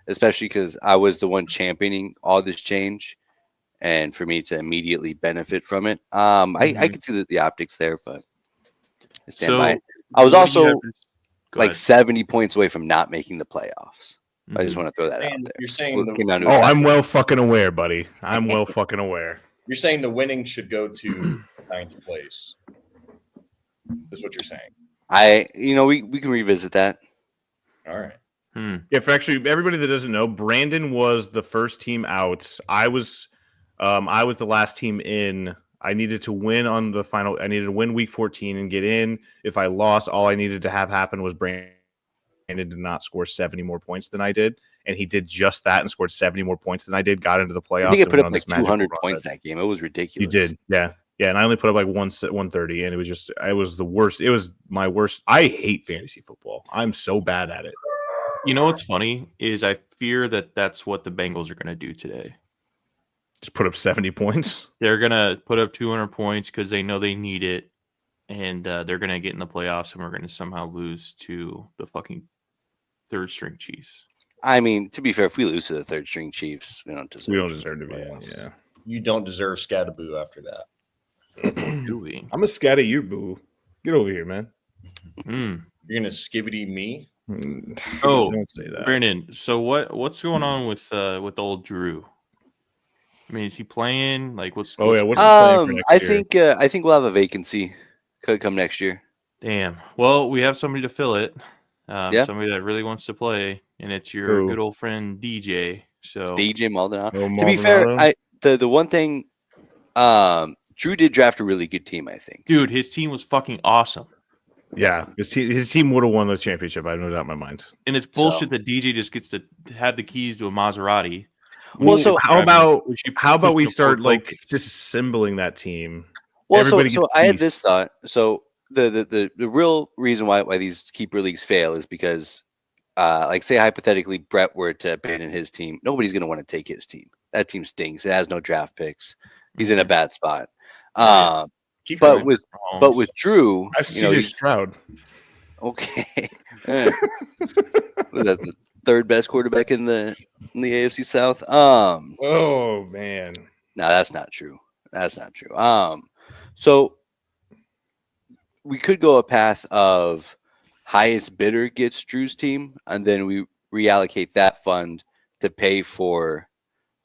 E: especially because I was the one championing all this change, and for me to immediately benefit from it. I could see the optics there, but I stand by it. I was also like 70 points away from not making the playoffs. I just want to throw that out there.
D: You're saying
B: I'm well fucking aware, buddy. I'm well fucking aware.
D: You're saying the winning should go to 9th place. Is what you're saying.
E: We can revisit that.
D: All right.
B: Yeah, for actually everybody that doesn't know, Brandon was the first team out. I was the last team in. I needed to win on the final. I needed to win week 14 and get in. If I lost, all I needed to have happen was Brandon did not score 70 more points than I did, and he did just that and scored 70 more points than I did. Got into the playoffs.
E: I think he put up like 200 points that game. It was ridiculous.
B: He did, yeah. And I only put up like 130, and it was the worst. It was my worst. I hate fantasy football. I'm so bad at it.
C: You know what's funny is I fear that that's what the Bengals are going to do today.
B: Just put up 70 points.
C: They're going to put up 200 points because they know they need it, and they're going to get in the playoffs, and we're going to somehow lose to the fucking third-string Chiefs.
E: I mean, to be fair, if we lose to the third-string Chiefs, we don't deserve to be in.
B: Yeah.
D: You don't deserve Scattaboo after that.
C: Do we?
B: I'm a scat at you, boo. Get over here, man.
D: You're gonna skibbity me.
C: Oh,
B: don't say that,
C: Brandon. So what's going on with old Drew? I mean, is he playing? Like, what's
B: what's the plan for next year?
E: I think we'll have a vacancy could come next year.
C: Damn. Well, we have somebody to fill it. Somebody that really wants to play, and it's your good old friend DJ. So
E: DJ Maldonado. To be fair, the one thing, Drew did draft a really good team. I think,
C: dude, his team was fucking awesome.
B: Yeah, his team would have won the championship. I have no doubt in my mind.
C: And it's bullshit that DJ just gets to have the keys to a Maserati.
E: Well, so
B: how about we start like disassembling that team?
E: Well, so I had this thought. So the real reason why these keeper leagues fail is because, like, say hypothetically Brett were to abandon his team, nobody's going to want to take his team. That team stinks. It has no draft picks. He's in a bad spot. But with Drew,
B: I've seen Stroud.
E: Okay, was that the third best quarterback in the AFC South?
B: Oh man,
E: no, that's not true. That's not true. So we could go a path of highest bidder gets Drew's team, and then we reallocate that fund to pay for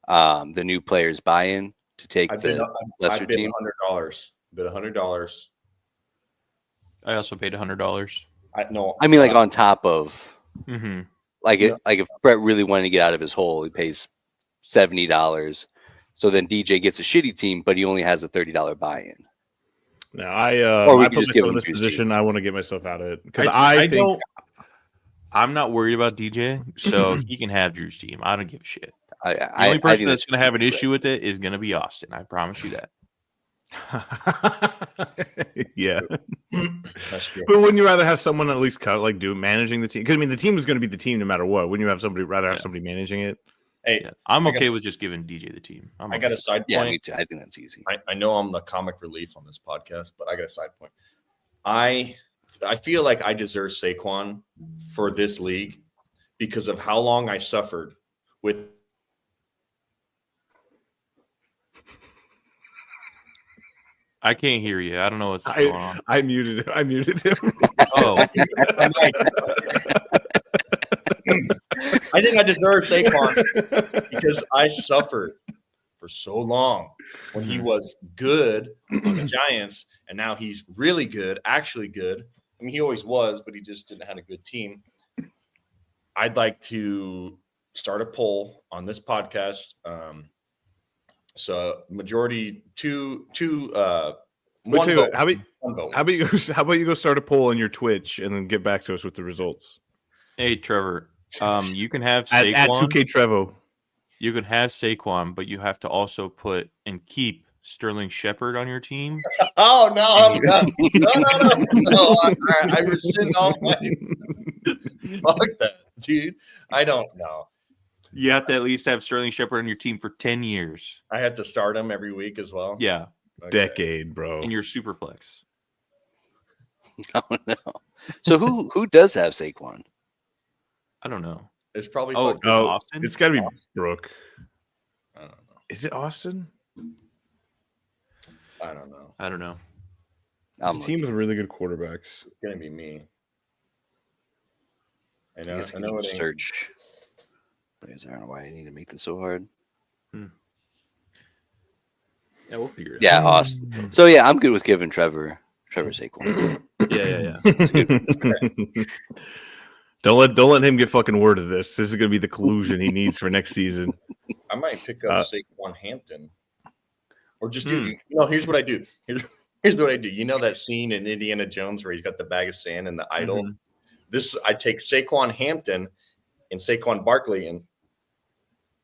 E: the new players' buy-in to take the lesser team.
D: $100. Bid $100.
C: I also paid $100.
D: I mean,
E: like on top of.
C: Mm-hmm.
E: Like if Brett really wanted to get out of his hole, he pays $70. So then DJ gets a shitty team, but he only has a $30 buy-in.
B: No,
E: Or we
B: I
E: could
B: put
E: just give
B: myself in
E: him
B: this
E: Drew's
B: position.
E: team.
B: I want to get myself out of it because I think
C: I'm not worried about DJ, so he can have Drew's team. I don't give a shit.
E: The
C: The only person that's going to have an issue with it is going to be Austin. I promise you that.
B: yeah.
D: That's true.
B: But wouldn't you rather have someone at least managing the team? Because I mean, the team is going to be the team no matter what. Wouldn't you have somebody managing it?
D: Hey,
C: Yeah. I'm okay with just giving DJ the team.
D: I got a side point.
E: Yeah, me too. I think that's easy.
D: I know I'm the comic relief on this podcast, but I got a side point. I feel like I deserve Saquon for this league because of how long I suffered with.
C: I can't hear you. I don't know what's going on.
B: I muted him.
C: Oh,
D: I think I deserve Saquon because I suffered for so long when he was good on the Giants, and now he's really good, actually good. I mean, he always was, but he just didn't have a good team. I'd like to start a poll on this podcast. So majority one vote.
B: How about you go start a poll on your Twitch and then get back to us with the results
C: hey, Trevor. You can have
B: at
C: Saquon.
B: 2K Trevo.
C: You can have Saquon, but you have to also put and keep Sterling Shepard on your team.
D: Oh no, I'm done. No. I rescind all my. Fuck that, dude. I don't know.
C: You have to at least have Sterling Shepard on your team for 10 years.
D: I had to start him every week as well.
C: Yeah,
D: Okay.
B: Decade, bro.
C: in your super flex.
E: Oh no. So who does have Saquon?
C: I don't know.
D: It's probably
C: Oh, Austin?
B: It's got to be Brooke.
D: I don't know.
B: Is it Austin?
D: I don't know.
C: I don't know.
B: It's a team with really good quarterbacks.
D: It's gonna be me. I
E: I
D: know.
E: guess
D: I know. It ain't.
E: search. I don't know why I need to make this so hard.
C: Yeah, we'll figure it
E: Yeah, Austin. So yeah, I'm good with giving Trevor Saquon.
C: out. Yeah.
B: Don't let him get fucking word of this. This is gonna be the collusion he needs for next season.
D: I might pick up Saquon Hampton, or just do. Here's what I do. Here's what I do. You know that scene in Indiana Jones where he's got the bag of sand and the idol.
C: Mhm.
D: I take Saquon Hampton and Saquon Barkley and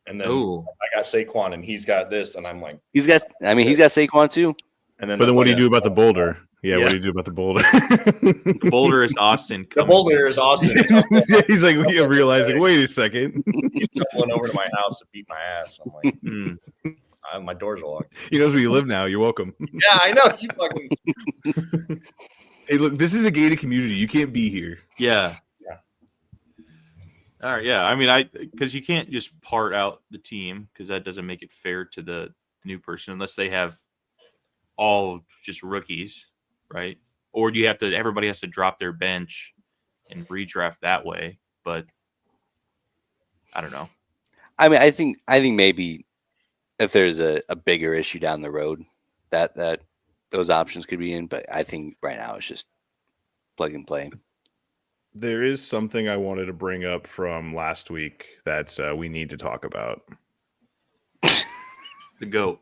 D: then
C: Oh,
D: I got Saquon and he's got this, and I'm like,
E: He's got Saquon too.
D: and then
B: But then what do you
D: that's
B: do about the boulder? Yeah,
D: Yeah.
B: what do you do about the boulder?
C: the boulder is Austin.
D: the boulder is awesome.
B: He's like realizing, wait a second.
D: He's going over to my house to beat my ass. I'm like,
C: Mm.
D: my doors are locked.
B: He knows where you live now. You're welcome.
D: Yeah, I know. You fucking.
B: Hey, look, this is a gated community. You can't be here.
C: Yeah.
D: Yeah.
C: All right. Yeah. I mean, because you can't just part out the team because that doesn't make it fair to the new person unless they have all just rookies, right? Or do you have to? Everybody has to drop their bench and redraft that way. But I don't know.
E: I mean, I think maybe if there's a bigger issue down the road, that those options could be in. But I think right now it's just plug and play.
B: There is something I wanted to bring up from last week that we need to talk about.
C: The GOAT.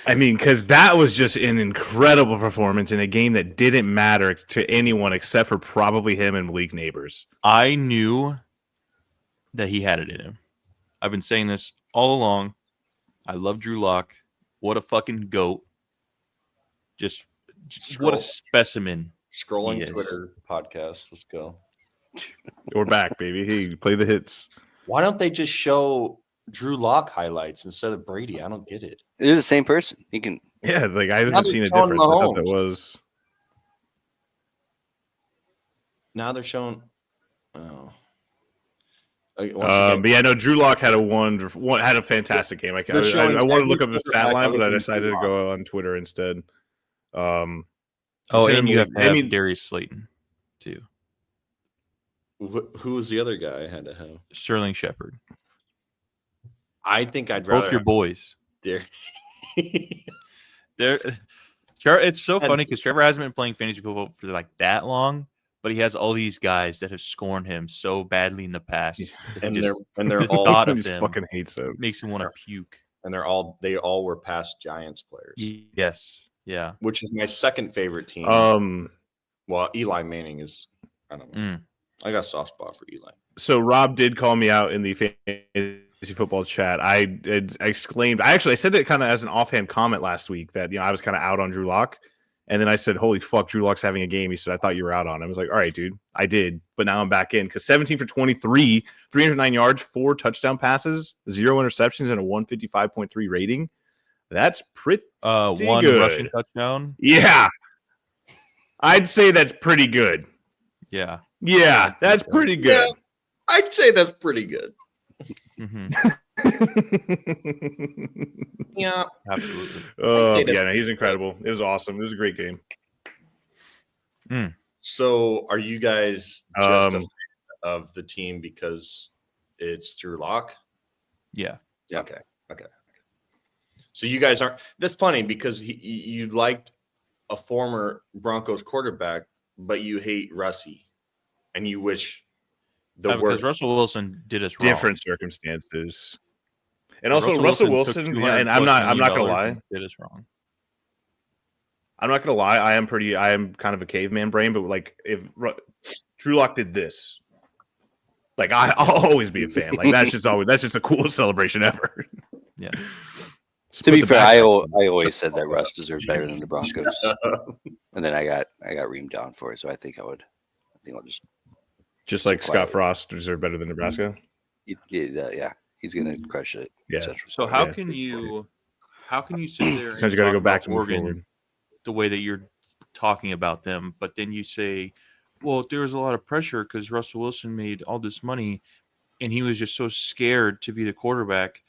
B: I mean, because that was just an incredible performance in a game that didn't matter to anyone except for probably him and Malik Neighbors.
C: I knew that he had it in him. I've been saying this all along. I love Drew Lock. What a fucking GOAT. Just what a specimen.
D: Scrolling
C: Yes.
D: Twitter podcast. Let's go.
B: We're back, baby. Hey, play the hits.
D: Why don't they just show Drew Lock highlights instead of Brady? I don't get it.
E: It is the same person. He can.
B: Yeah, like I
D: Now
B: haven't
D: they're
B: seen a
D: showing
B: difference. I thought
D: Mahomes.
B: that was.
D: Now they're showing. Oh. Once again,
B: But yeah, no. Drew Lock had a fantastic game. I
D: They're showing
B: wanted to
D: every
B: look up the stat
D: quarterback
B: line, but I
D: other than
B: decided
D: Drew
B: to go on Twitter instead.
C: Oh,
B: Him
C: and you have
B: and
C: to have
B: Malik-
C: Darius Slayton, too.
D: who was the other guy I had to have?
C: Sterling Shepard.
D: I think I'd rather
C: Both your
D: have
C: boys.
D: Dar-
C: It's so funny because Trevor hasn't been playing fantasy football for like that long, but he has all these guys that have scorned him so badly in the past. that
D: And
C: he just,
D: they're
C: the
D: all
C: thought
B: He
C: of
B: just
C: them
B: fucking hates him.
C: makes him want to puke.
D: and they all were past Giants players,
C: Yes. Yeah.
D: which is my second favorite team. Well, Eli Manning is, I don't know. I got a soft spot for Eli.
B: So Rob did call me out in the fantasy football chat. I exclaimed. I said it kind of as an offhand comment last week that I was kind of out on Drew Lock, and then I said, "Holy fuck, Drew Lock's having a game." He said, "I thought you were out on." I was like, "All right, dude, I did, but now I'm back in because 17 for 23, 309 yards, 4 touchdown passes, 0 interceptions, and a 155.3 rating. That's pretty
C: one
B: good.
C: rushing touchdown.
B: Yeah, I'd say that's pretty good.
C: Yeah.
B: Yeah, that's pretty good."
D: Yeah, I'd say that's pretty good. Yeah,
C: Absolutely.
B: No, he's incredible. It was awesome. It was a great game.
D: So, are you guys just a fan of the team because it's Drew Lock?
C: Yeah.
D: Okay. So you guys aren't. That's funny because you liked a former Broncos quarterback, but you hate Russie, and you wish the
C: Because
D: worst.
C: Russell Wilson did us wrong.
B: Different circumstances. And also Russell Wilson and I'm not gonna lie.
C: Did us wrong.
B: I'm not gonna lie. I am kind of a caveman brain, but like if Drew Lock did this, like I'll always be a fan. Like that's just the coolest celebration ever.
C: Yeah.
E: To be fair, I always said that Russ deserved better than the Broncos, and then I got reamed down for it. So I think I'll just
B: like
E: quiet.
B: Scott Frost deserved better than Nebraska.
E: Yeah, he's gonna crush it.
B: Yeah.
C: So how can you sit there?
B: Sometimes you got to go back to move
C: Oregon
B: forward.
C: the way that you're talking about them, but then you say, well, there was a lot of pressure because Russell Wilson made all this money and he was just so scared to be the quarterback.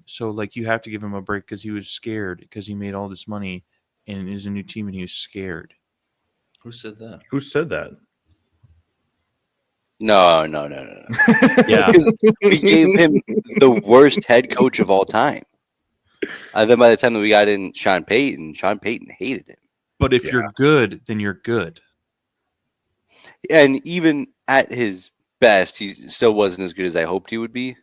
C: So like you have to give him a break because he was scared because he made all this money and it is a new team and he was scared.
D: Who said that?
B: Who said that?
E: No.
C: Yeah.
E: Because we gave him the worst head coach of all time. Then by the time that we got in Sean Payton hated him.
C: But if you're good, then you're good.
E: And even at his best, he still wasn't as good as I hoped he would be,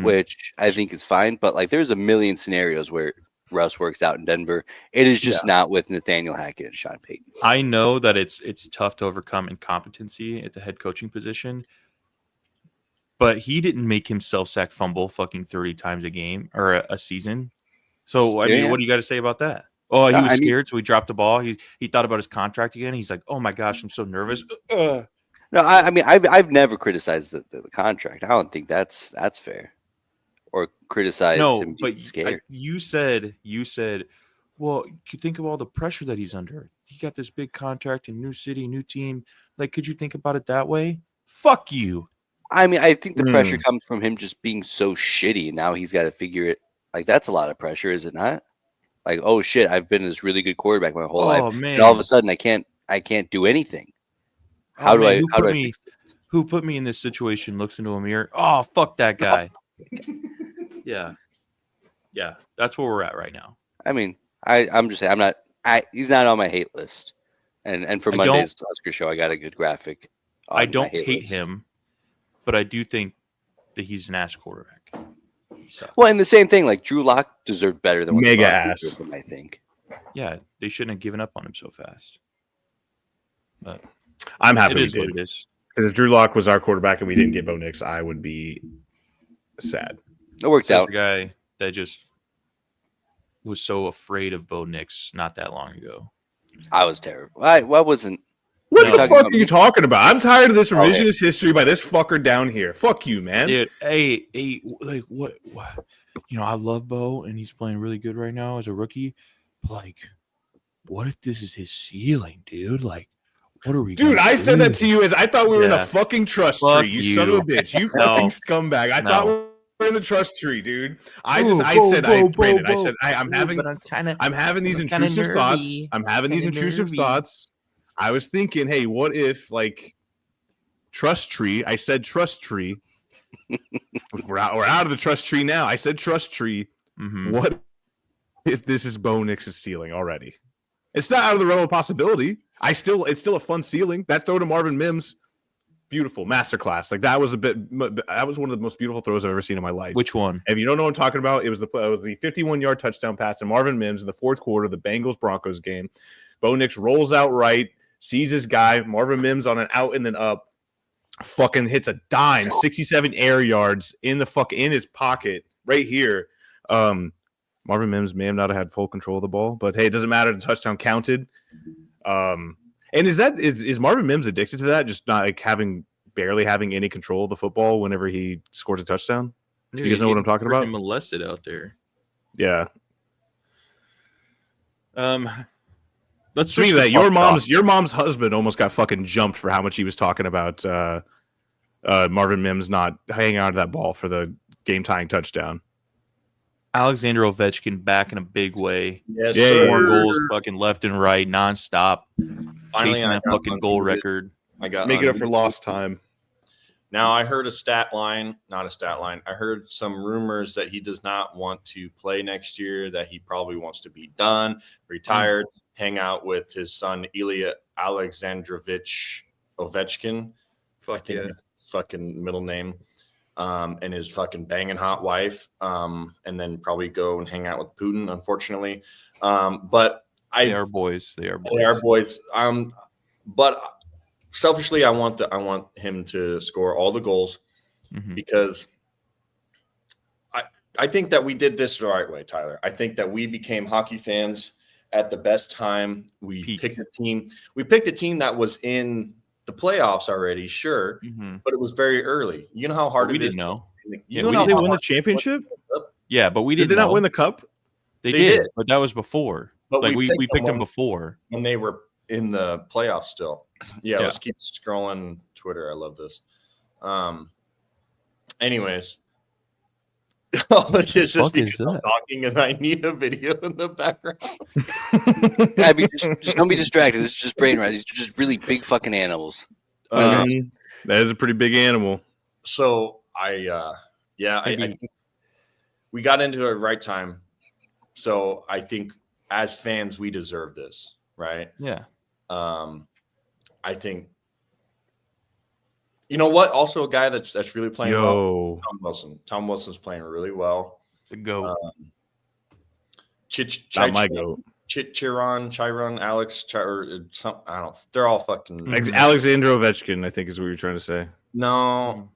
E: which I think is fine. But like, there's a million scenarios where Russ works out in Denver. It is just not with Nathaniel Hackett and Sean Payton.
C: I know that it's tough to overcome incompetency at the head coaching position, but he didn't make himself sack fumble fucking 30 times a game or a season. So I mean, what do you got to say about that? Oh, he was scared, so he dropped the ball. He thought about his contract again. He's like, "Oh my gosh, I'm so nervous."
E: No, I mean, I've never criticized the contract. I don't think that's fair, or criticized him being scared.
C: You said, well, you think of all the pressure that he's under. He got this big contract in new city, new team. Like, could you think about it that way? Fuck you.
E: I mean, I think the pressure comes from him just being so shitty, and now he's got to figure it. Like, that's a lot of pressure, is it not? Like, oh shit, I've been this really good quarterback my whole life,
C: man.
E: and all of a sudden I can't do anything. Who
C: put me in this situation? Looks into a mirror. Oh, fuck that guy. Yeah, that's where we're at right now.
E: I mean, I'm just saying, he's not on my hate list, and for Monday's Oscar show, I got a good graphic.
C: I don't hate him, but I do think that he's an ass quarterback.
E: Well, and the same thing, like Drew Lock deserved better than what
B: mega ass.
E: Him, I think.
C: Yeah, they shouldn't have given up on him so fast. But
B: I'm happy we
C: it is
B: did.
C: what it is.
B: Because if Drew Lock was our quarterback and we didn't get Bo Nix, I would be sad.
E: It worked out.
C: The guy that just was so afraid of Bo Nix not that long ago.
E: I was terrible. I wasn't.
B: What the fuck are you talking about? I'm tired of this revisionist history by this fucker down here. Fuck you, man.
C: Dude, hey, like what? I love Bo and he's playing really good right now as a rookie. But like, what if this is his ceiling, dude? Like, what are we?
B: Dude, I said that to you as I thought we were in a fucking trust
C: Fuck
B: tree. You son of a bitch. You fucking scumbag. I thought we were in the trust tree, dude. Brandon, I said I'm having these intrusive thoughts. I'm having these intrusive thoughts. I was thinking, hey, what if like trust tree? I said trust tree. We're out of the trust tree now. I said trust tree. What if this is Bo Nix's ceiling already? It's not out of the realm of possibility. It's still a fun ceiling. That throw to Marvin Mims, beautiful masterclass. Like that was one of the most beautiful throws I've ever seen in my life.
C: Which one?
B: If you don't know what I'm talking about, it was the 51-yard touchdown pass to Marvin Mims in the fourth quarter of the Bengals Broncos game. Bo Nix rolls out right, sees his guy, Marvin Mims on an out and then up, fucking hits a dime, 67 air yards in his pocket right here. Marvin Mims may have not had full control of the ball, but hey, it doesn't matter. The touchdown counted. And is Marvin Mims addicted to that? Just not like barely having any control of the football whenever he scores a touchdown?
C: Dude,
B: You guys know what I'm talking about?
C: Molested out there.
B: Yeah.
C: Let's
B: Speaking of that, your mom's husband almost got fucking jumped for how much he was talking about Marvin Mims not hanging on to that ball for the game tying touchdown.
C: Alexander Ovechkin back in a big way.
D: Yes,
B: Yeah,
D: sir.
C: Scoring goals fucking left and right, nonstop.
D: Finally,
C: Chasing
D: I
C: that
D: got
C: fucking goal
D: unmuted.
C: record.
D: I got
B: Make it up
D: unmuted.
B: for lost time.
D: Now I heard not a stat line. I heard some rumors that he does not want to play next year, that he probably wants to be done, retired, hang out with his son Ilya Alexandrovich Ovechkin. I think that's his fucking middle name. And his fucking banging hot wife. And then probably go and hang out with Putin, unfortunately. But
C: They are boys.
D: They are boys. But selfishly, I want him to score all the goals because I think that we did this the right way, Tyler. I think that we became hockey fans at the best time. We picked a team. We picked a team that was in the playoffs already, sure, but it was very early. You know how hard
C: we
D: it is.
C: didn't know.
D: You
B: Did
D: know
B: they
D: how
B: win the
D: hard-
B: championship?
C: Yeah, but we
B: Did
C: didn't
B: they not
C: know.
B: win the cup?
C: They
D: They
C: did,
D: did.
C: but that was before.
D: But
C: Like we picked them
D: when-
C: before.
D: when they were in the playoffs still. Yeah,
C: Yeah.
D: let's keep scrolling Twitter. I love this. Anyways. It's just
C: fuck
D: because
C: is
D: I'm
C: that?
D: talking and I need a video in the background.
E: I mean, just don't be distracted. It's just brain rot. These are just really big fucking animals.
B: That is a pretty big animal.
D: So I think we got into it right time. So I think as fans, we deserve this, right?
C: Yeah.
D: I think, you know what? Also, a guy that's really playing well. Tom Wilson. Tom Wilson's playing really well.
C: The GOAT.
B: Not my goat.
D: Chiron, Alex, or some. I don't. They're all fucking.
B: Alexander Ovechkin, I think, is what you're trying to say.
D: No,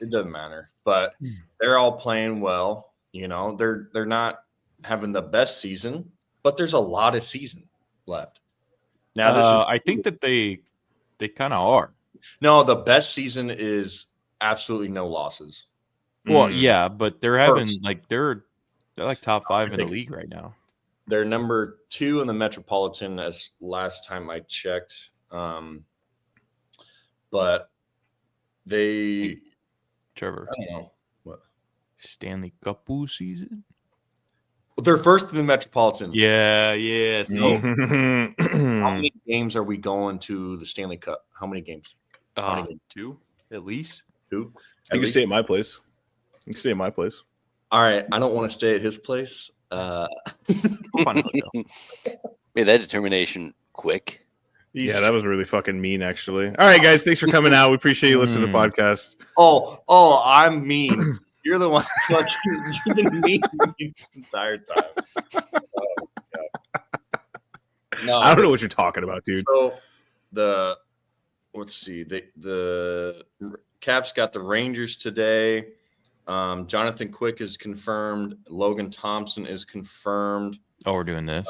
D: it doesn't matter. But they're all playing well. You know, they're not having the best season, but there's a lot of season left. Now this is.
C: I think that they kind of are.
D: No, the best season is absolutely no losses.
C: Well, yeah, but they're having
D: First.
C: like they're like top 5 in the league right now.
D: They're number 2 in the Metropolitan as last time I checked. But they,
C: Trevor,
D: I don't know what.
C: Stanley Cup season.
D: They're first in the Metropolitan.
C: Yeah.
D: No. How
B: Mm.
D: many games are we going to the Stanley Cup? How many games?
C: 2 at least.
D: 2.
B: You can stay at my place. You can stay at my place.
D: All right. I don't want to stay at his place.
C: We'll find a hotel.
E: Made that determination quick.
B: Yeah, that was really fucking mean, actually. All right, guys, thanks for coming out. We appreciate you listening to the podcast.
D: Oh, I'm mean. You're the one fucking you've been mean the entire time. Oh, God. No,
B: I don't know what you're talking about, dude.
D: So let's see. The Caps got the Rangers today. Jonathan Quick is confirmed. Logan Thompson is confirmed.
C: Oh, we're doing this.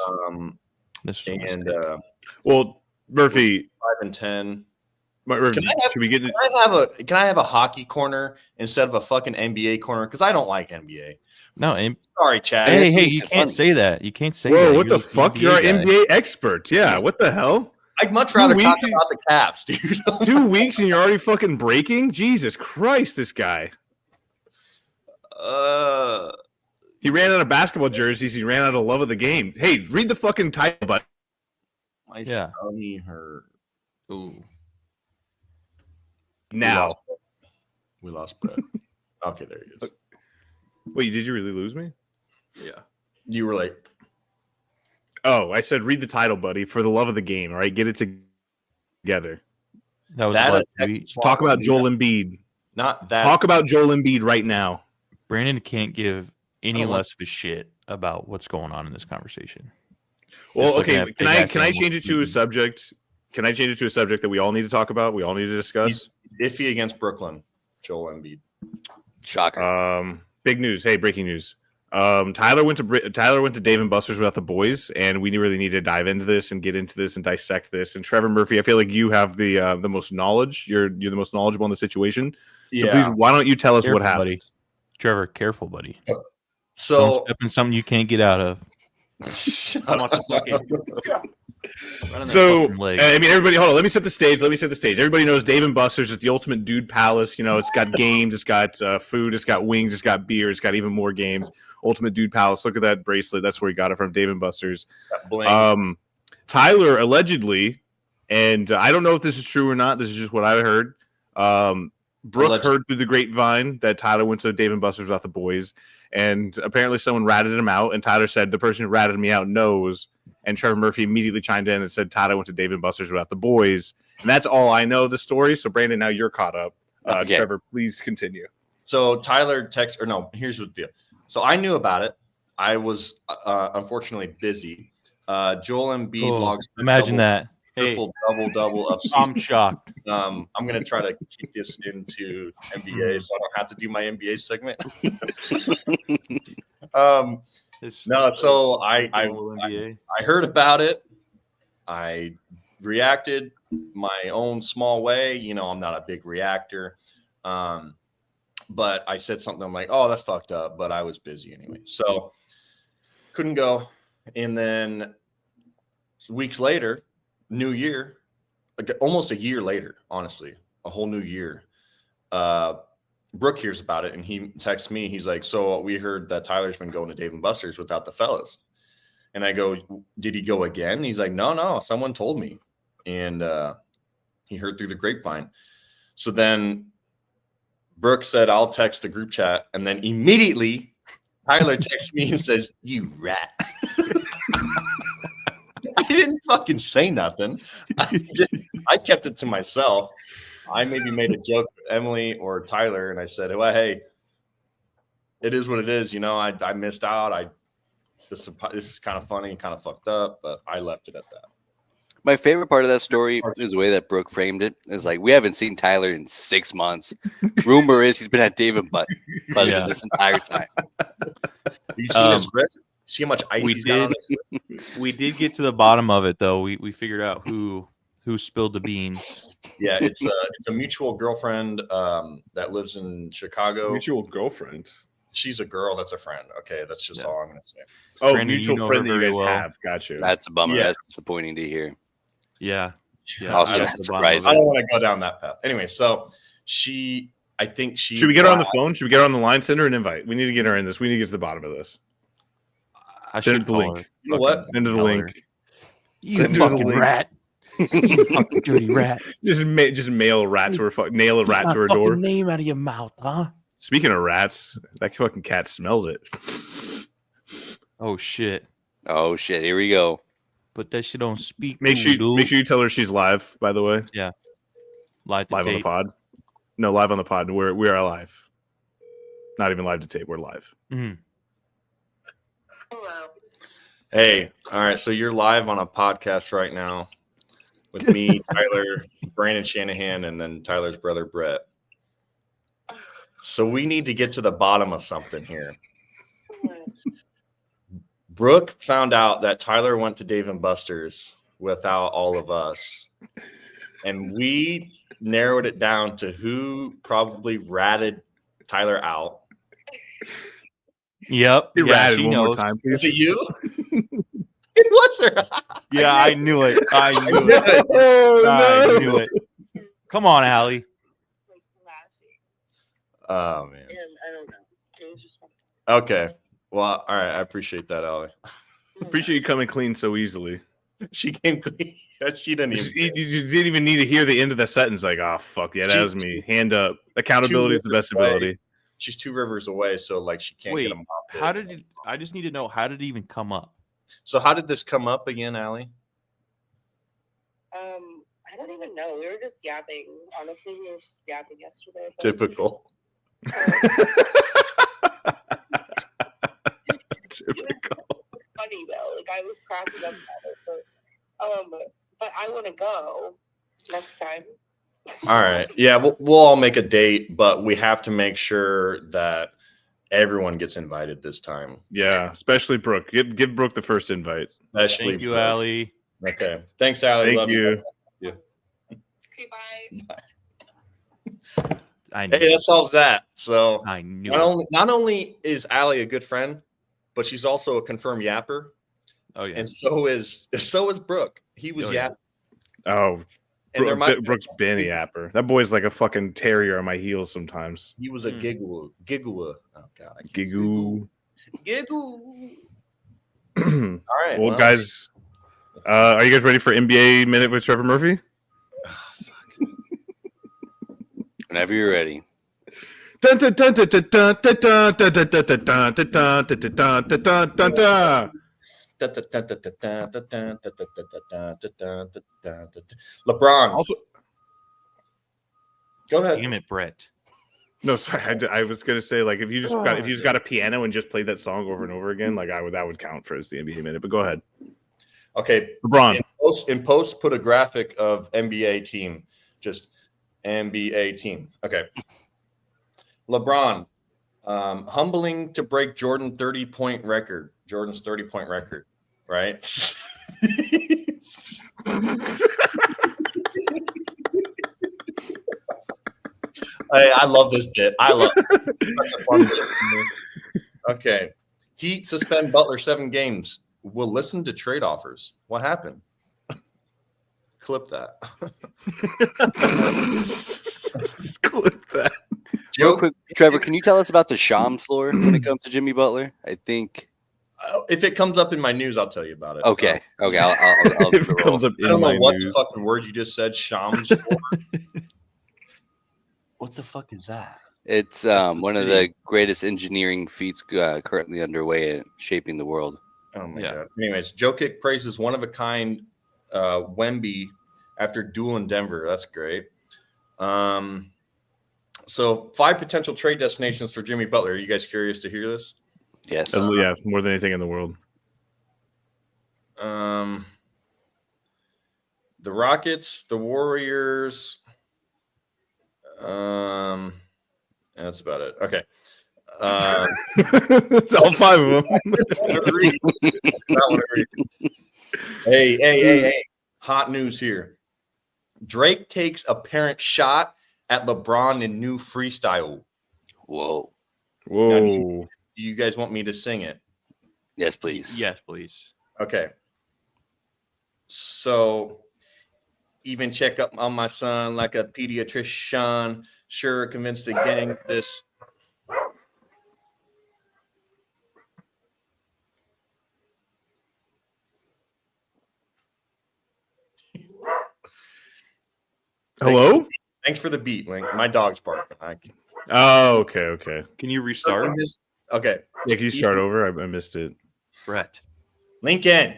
C: This was a
D: And
C: mistake.
B: Well, Murphy,
D: 5-10.
B: Murphy,
D: Can
B: should we get it?
D: Can I have a hockey corner instead of a fucking NBA corner? Because I don't like NBA.
C: No,
D: Sorry, Chad.
C: hey,
E: it's
C: you
E: funny.
C: can't say that. You can't say
B: Whoa,
C: that.
B: what the fuck? You're an
C: guy.
B: NBA expert. Yeah, what the hell?
D: I'd much rather talk
B: weeks
D: about the Caps, dude.
B: 2 weeks and you're already fucking breaking? Jesus Christ, this guy. He ran out of basketball jerseys. He ran out of love of the game. Hey, read the fucking title, bud.
D: My
C: Yeah.
D: stomach hurt.
C: Ooh.
B: Now.
D: We lost Brett. Okay, there he is.
B: Wait, did you really lose me?
D: Yeah. You were like,
B: Oh, I said read the title, buddy. For the love of the game, all right? Get it together.
C: That was
D: That
C: what
B: Talk about Joel Embiid.
D: Not that.
B: Talk about Joel Embiid right now.
C: Brandon can't give any
D: I don't
C: less of a shit about what's going on in this conversation.
B: Well,
C: Just looking
B: okay.
C: at
B: Can
C: Big
B: I
C: Ass
B: can I
C: Animal
B: change it to a
C: TV.
B: subject? Can I change it to a subject that we all need to talk about? We all need to discuss.
D: He's iffy against Brooklyn. Joel Embiid.
E: Shocker.
B: Big news. Hey, breaking news. Tyler went to Dave and Buster's without the boys, and we really need to dive into this and get into this and dissect this. And Trevor Murphy, I feel like you have the most knowledge. You're the most knowledgeable in the situation. So please, why don't you tell us what
C: Careful,
B: happened?
C: buddy. Trevor, careful, buddy. Don't
D: So
C: step in something you can't get out of.
D: shut
C: I'm about to
D: up.
C: fucking- Right on that
B: So,
C: fucking leg.
B: I mean, everybody, hold on. Let me set the stage. Everybody knows Dave and Buster's is the ultimate dude palace. You know, it's got games, it's got food, it's got wings, it's got beer, it's got even more games. Ultimate dude palace. Look at that bracelet. That's where he got it from, Dave and Buster's.
D: Bling.
B: Tyler allegedly, and I don't know if this is true or not. This is just what I heard. Brooke
D: Allegedly.
B: heard through the grapevine that Tyler went to Dave and Buster's without the boys, and apparently someone ratted him out. And Tyler said the person who ratted me out knows. And Trevor Murphy immediately chimed in and said Tyler went to Dave and Buster's without the boys. And that's all I know of the story. So Brandon, now you're caught up.
E: Okay.
B: Trevor, please continue.
D: So Tyler texts, or no, here's the deal. So I knew about it. I was unfortunately busy. Joel Embiid logs.
C: Imagine that. Hey,
D: Triple double of
C: I'm shocked.
D: I'm gonna try to keep this into NBA, so I don't have to do my NBA segment. No, so I heard about it. I reacted my own small way. You know, I'm not a big reactor. But I said something, I'm like, oh, that's fucked up. But I was busy anyway. So couldn't go. And then weeks later, new year, like almost a year later, honestly, a whole new year. Brooke hears about it and he texts me. He's like, so we heard that Tyler's been going to Dave and Buster's without the fellas. And I go, did he go again? And he's like, no, someone told me. And he heard through the grapevine. So then Brooke said, I'll text the group chat. And then immediately Tyler texts me and says, you rat. I didn't fucking say nothing. I kept it to myself. I maybe made a joke with Emily or Tyler, and I said, well, hey, it is what it is. You know, I missed out. This is kind of funny and kind of fucked up, but I left it at that.
E: My favorite part of that story is the way that Brooke framed it. It's like, we haven't seen Tyler in 6 months. Rumor is he's been at Dave and Buster's this entire time.
D: You see his wrist? See how much ice he's got on his wrist?
C: We did get to the bottom of it, though. We figured out who spilled the beans.
D: Yeah, it's a mutual girlfriend that lives in Chicago.
B: Mutual girlfriend.
D: She's a girl that's a friend. Okay, that's just all I'm going to say.
B: Oh,
C: Brandon,
B: mutual
C: you know
B: friend
C: her
B: that you
C: very
B: guys
C: well.
B: have. Got you.
E: That's a bummer.
D: Yeah.
E: That's disappointing to hear.
C: Yeah.
E: Also,
C: I got
E: that's
C: to the bottom of
E: surprising.
D: I
C: it.
D: don't want to go down that path. Anyway, so I think she.
B: Should we get her on the phone? Should we get her on the line? Send her an invite. We need to get her in this. We need to get to the bottom of this.
C: I
B: Send
C: should
B: her the
C: call
B: link.
C: her.
D: You know what?
B: Send her the
C: Tell
B: link.
C: her. You
B: Send her the
C: fucking
B: link.
C: rat. You fucking dirty rat.
B: Just mail a rat to her. Nail a rat to her door.
C: Name out of your mouth, huh?
B: Speaking of rats, that fucking cat smells it.
C: Oh shit!
E: Oh, shit. Here we go.
C: Put that shit on speak.
B: Make sure you tell her she's live. By the way,
C: live
B: live on the pod. No, live on the pod. We are live. Not even live to tape. We're live.
C: Mhm.
F: Hello.
D: Hey, all right. So you're live on a podcast right now with me, Tyler, Brandon Shanahan, and then Tyler's brother Brett. So we need to get to the bottom of something here. Brooke found out that Tyler went to Dave and Buster's without all of us. And we narrowed it down to who probably ratted Tyler out.
C: Yep.
B: Hey,
C: Yeah,
B: ratted
C: she
B: one more
C: knows.
B: time,
D: Was
B: please.
D: it you? It was her.
C: Yeah, I knew it. I knew it.
B: Oh,
C: I knew it. Come on, Allie.
F: Like laughing.
D: Oh, man.
F: And I don't know. It was just funny.
D: Okay. Well, all right. I appreciate that, Allie.
B: Appreciate you coming clean so easily.
D: She came clean. She didn't even.
B: You didn't even need to hear the end of the sentence. Like, oh fuck yeah, that was me. Hand up. Accountability is the best ability.
D: She's 2 rivers away, so like she can't
C: Wait,
D: get him.
C: how did it? I just need to know, how did it even come up?
D: So how did this come up again, Allie?
F: I don't even know. We were just yapping. Honestly, we were just yapping yesterday. But,
D: Typical.
B: Typical.
F: funny though. Like I was cracking up at it. But I want to go next time.
D: All right. Yeah, we'll all make a date, but we have to make sure that everyone gets invited this time.
B: Yeah, especially Brooke. Give Brooke the first invite.
D: Especially
C: Thank you,
D: Brooke.
C: Allie.
D: Okay. Thanks, Allie.
B: Thank
D: Love
B: you.
F: Okay, bye.
C: I knew.
D: Hey, that solves that. So
C: I knew.
D: not only is Allie a good friend, but she's also a confirmed yapper,
C: Oh yeah.
D: and so is Brooke. He was
C: Oh, yeah.
D: yapping.
B: Oh,
D: And there might
B: Brooke's been a yapper. That boy's like a fucking terrier on my heels sometimes.
D: he was a
C: Hmm.
D: giggle. Oh god, I can't say
B: Giggle.
D: giggle.
B: All
D: All right,
B: well, guys, are you guys ready for NBA Minute with Trevor Murphy?
E: Whenever you're ready.
B: Dun, dun, dun, dun, dun, dun, dun, dun, dun, dun, dun, dun, dun, dun, dun, dun, dun, dun, dun.
D: LeBron,
B: Also,
D: go ahead.
C: Damn it, Brett.
B: no, sorry, I was gonna say like if you just got a piano and just played that song over and over again, like that would count for as the NBA Minute. But go ahead,
D: Okay,
B: LeBron.
D: in post, put a graphic of NBA team, just NBA team. Okay, LeBron, humbling to break Jordan's 30-point record, right? I love this bit. I love it. Such a fun bit for me. Okay. Heat suspend Butler 7 games. Will listen to trade offers. What happened? Clip that.
B: Clip that.
E: Real
D: Joke.
E: quick, Trevor, can you tell us about the Shams floor when it comes to Jimmy Butler? I think.
D: If it comes up in my news, I'll tell you about it.
E: Okay. Okay. I'll
B: If it comes up
D: I
B: in
D: don't
B: my
D: know what
B: news.
D: the fucking word you just said. Shams. What the fuck is that?
E: It's one of the greatest engineering feats currently underway at shaping the world.
D: Oh my
C: Yeah.
D: god. Anyways, Jokic praises one of a kind Wemby after duel in Denver. That's great. So 5 potential trade destinations for Jimmy Butler. Are you guys curious to hear this?
E: Yes.
B: Yeah, more than anything in the world.
D: The Rockets, the Warriors. That's about it. Okay.
B: It's all 5 of them.
D: Hey. Hot news here. Drake takes apparent shot at LeBron in new freestyle.
E: Whoa.
B: Whoa.
D: Do you guys want me to sing it?
E: Yes, please.
C: Yes, please.
D: Okay. So, even check up on my son like a pediatrician. Sure, convinced the gang this.
B: Hello?
D: Thanks for the beat, Link. My dog's barking.
B: Oh, okay.
C: Can you restart?
D: Okay.
B: Yeah, can you start over? I missed it.
C: Brett.
D: Lincoln.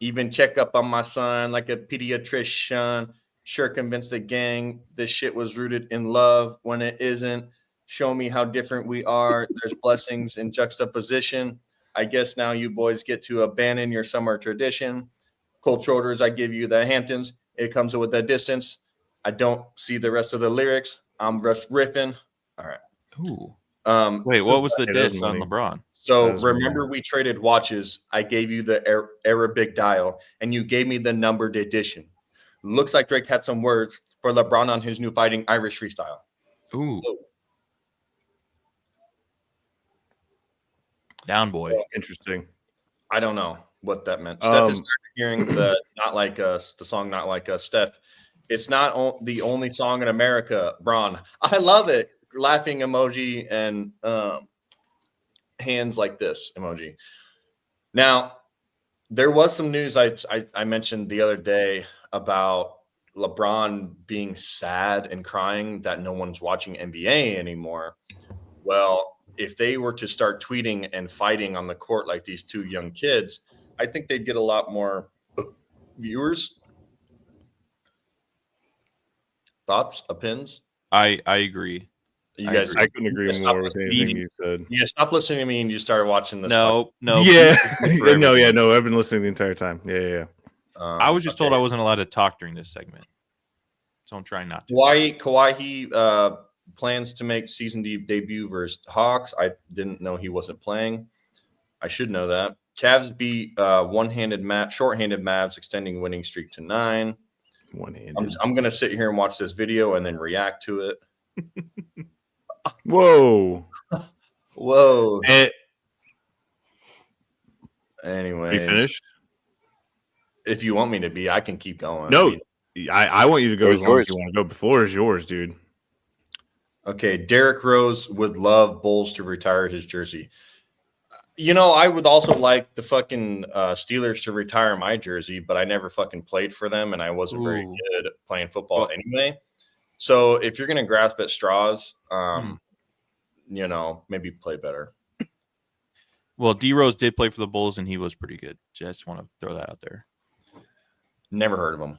D: Even check up on my son like a pediatrician. Sure, convinced the gang this shit was rooted in love when it isn't. Show me how different we are. There's blessings in juxtaposition. I guess now you boys get to abandon your summer tradition. Cold shoulders, I give you the Hamptons. It comes with a distance. I don't see the rest of the lyrics. I'm just riffing. All right.
C: Ooh.
D: Wait,
C: What was the
B: Hey, that's
C: diss on
B: money.
C: LeBron?
D: So
B: That was
D: remember
B: money.
D: we traded watches. I gave you the Arabic dial, and you gave me the numbered edition. Looks like Drake had some words for LeBron on his new Fighting Irish freestyle.
C: Ooh. Down boy.
B: Interesting.
D: I don't know what that meant. Steph is tired of hearing the "Not Like Us," the song "Not Like Us." Steph, it's not the only song in America. Braun, I love it. Laughing emoji and hands like this emoji. Now, there was some news I mentioned the other day about LeBron being sad and crying that no one's watching NBA anymore. Well, if they were to start tweeting and fighting on the court like these two young kids, I think they'd get a lot more viewers. Thoughts, opinions?
C: I agree.
D: You
C: I
D: guys,
C: agree.
B: I couldn't agree
D: Stop
B: more with
D: listening.
B: anything you said.
D: you stop listening to me and you started watching this.
C: No.
B: Yeah.
C: for
B: No, yeah,
C: everyone.
B: no. I've been listening the entire time. Yeah.
D: fucking-
C: I was just told
D: okay.
C: I wasn't allowed to talk during this segment, so I'm trying not to.
D: Kawhi plans to make season debut versus Hawks. I didn't know he wasn't playing. I should know that. Cavs beat shorthanded Mavs, extending winning streak to 9.
B: One-handed.
D: I'm gonna sit here and watch this video and then react to it.
B: Whoa.
D: Whoa.
B: Are
D: Anyway,
B: you finished?
D: if you want me to be, I can keep going.
B: No.
D: I mean,
B: I want you to go
E: Floor
B: as
E: is
B: long as
E: yours.
B: you want to go. The floor is yours, dude.
D: okay, Derrick Rose would love Bulls to retire his jersey. You know, I would also like the fucking Steelers to retire my jersey, but I never fucking played for them, and I wasn't very
C: Ooh.
D: good at playing football anyway. So if you're gonna grasp at straws, you know, maybe play better.
C: Well, D Rose did play for the Bulls, and he was pretty good. Just want to throw that out there.
D: Never heard of him.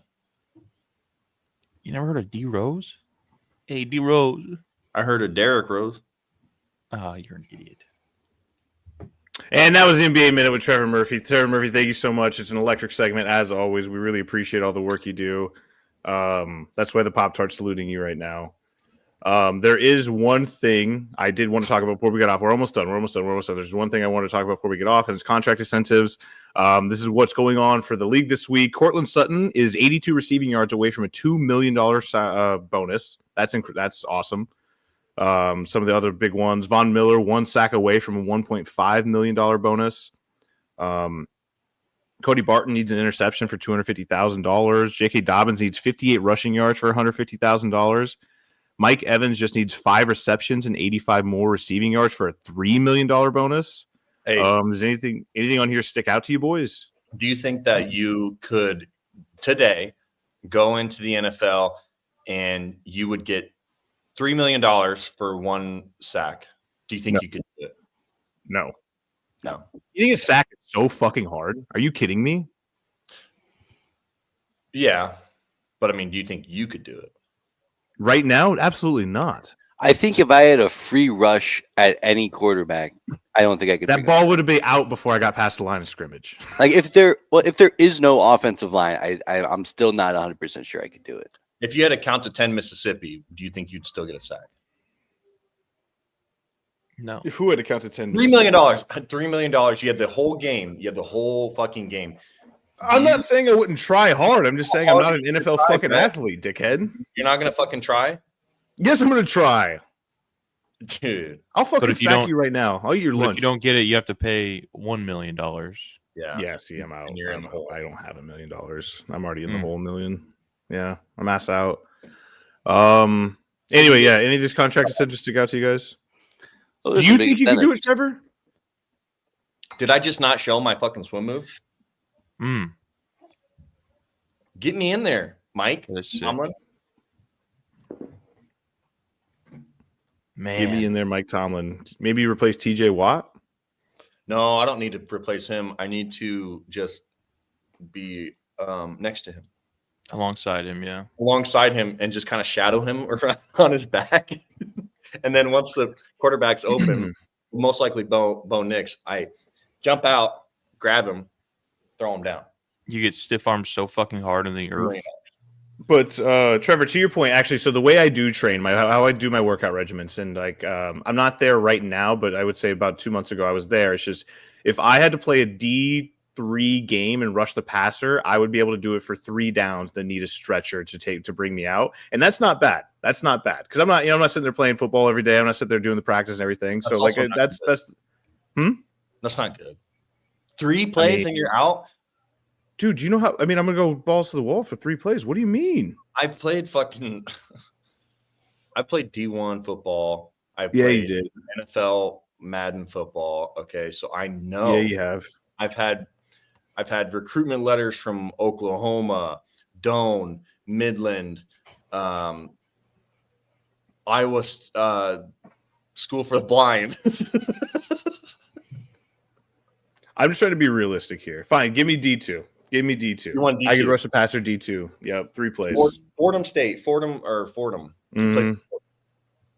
C: You never heard of D Rose? Hey, D Rose.
D: I heard of Derrick Rose.
C: Oh, you're an idiot.
B: And that was the NBA Minute with Trevor Murphy. Trevor Murphy, thank you so much. It's an electric segment, as always. We really appreciate all the work you do. That's why the Pop-Tart's saluting you right now. There is one thing I did want to talk about before we get off. We're almost done. There's one thing I want to talk about before we get off, and it's contract incentives. This is what's going on for the league this week. Cortland Sutton is 82 receiving yards away from a $2 million bonus. That's awesome. Some of the other big ones. Von Miller, 1 sack away from a $1.5 million bonus. Cody Barton needs an interception for $250,000. J.K. Dobbins needs 58 rushing yards for $150,000. Mike Evans just needs 5 receptions and 85 more receiving yards for a $3 million bonus.
D: Hey,
B: Does anything on here stick out to you, boys?
D: do you think that you could today go into the NFL and you would get $3 million for 1 sack? Do you think you could do it?
B: No.
D: No.
B: You think a sack is so fucking hard? Are you kidding me?
D: Yeah. But I mean, do you think you could do it?
B: Right now, absolutely not.
E: I think if I had a free rush at any quarterback, I don't think I could.
B: That ball would have been out before I got past the line of scrimmage.
E: Like if there is no offensive line, I'm still not 100% sure I could do it.
D: If you had to count to 10 Mississippi, do you think you'd still get a sack?
C: No.
B: If who had to count to 10?
D: $3 million. $3 million. You had the whole game. You had the whole fucking game.
B: I'm not saying I wouldn't try hard. I'm just saying I'm not an NFL
D: try,
B: fucking
D: bro.
B: athlete, dickhead.
D: You're not going to fucking try?
B: Yes, I'm going to try.
D: Dude.
B: I'll fucking
C: if you
B: sack
C: don't-
B: you right now. I'll eat your
C: But if
B: lunch.
C: you don't get it, you have to pay $1 million.
D: Yeah.
B: Yeah, see, I'm out.
D: And you're in the hole.
B: I don't have $1 million. I'm already in the
C: Mm.
B: whole million. Yeah, I'm ass out. Anyway, yeah. Any of these contract incentives stick out to you guys?
E: Well,
B: Do
E: there's
B: you
E: some big
B: think you can do it,
E: incentives.
B: Trevor?
D: Did I just not show my fucking swim move?
C: Mm.
D: Get me in there, Mike.
C: That's sick.
D: Tomlin.
C: Man.
B: Get me in there, Mike Tomlin. Maybe you replace TJ Watt?
D: No, I don't need to replace him. I need to just be next to him,
C: Alongside him, yeah.
D: alongside him, and just kind of shadow him on his back. And then once the quarterback's open, most likely Bo Nix, I jump out, grab him, throw him down.
C: You get stiff armed so fucking hard in the earth.
B: But Trevor, to your point, actually, so the way I do train, how I do my workout regimens, and like I'm not there right now, but I would say about 2 months ago I was there. It's just if I had to play a D3 game and rush the passer, I would be able to do it for 3 downs that need a stretcher to bring me out, and that's not bad. That's not bad because I'm not sitting there playing football every day. I'm not sitting there doing the practice and everything.
D: That's
B: So like
D: also not
B: that's
D: That's not good. 3 plays and you're out.
B: dude. Do you know how? I mean, I'm gonna go balls to the wall for 3 plays. What do you mean?
D: I've played I played D1 football. I
B: Yeah, you
D: played
B: did.
D: NFL Madden football. Okay, so I know.
B: Yeah, you have.
D: I've had recruitment letters from Oklahoma, Doane, Midland, Iowa School for the Blind.
B: I'm just trying to be realistic here. Fine, give me D2. Give me D2.
D: You want
B: I could
D: D2?
B: rush the passer D2. Yep, 3 plays.
D: Fordham State, Fordham. Two plays.
B: Mm,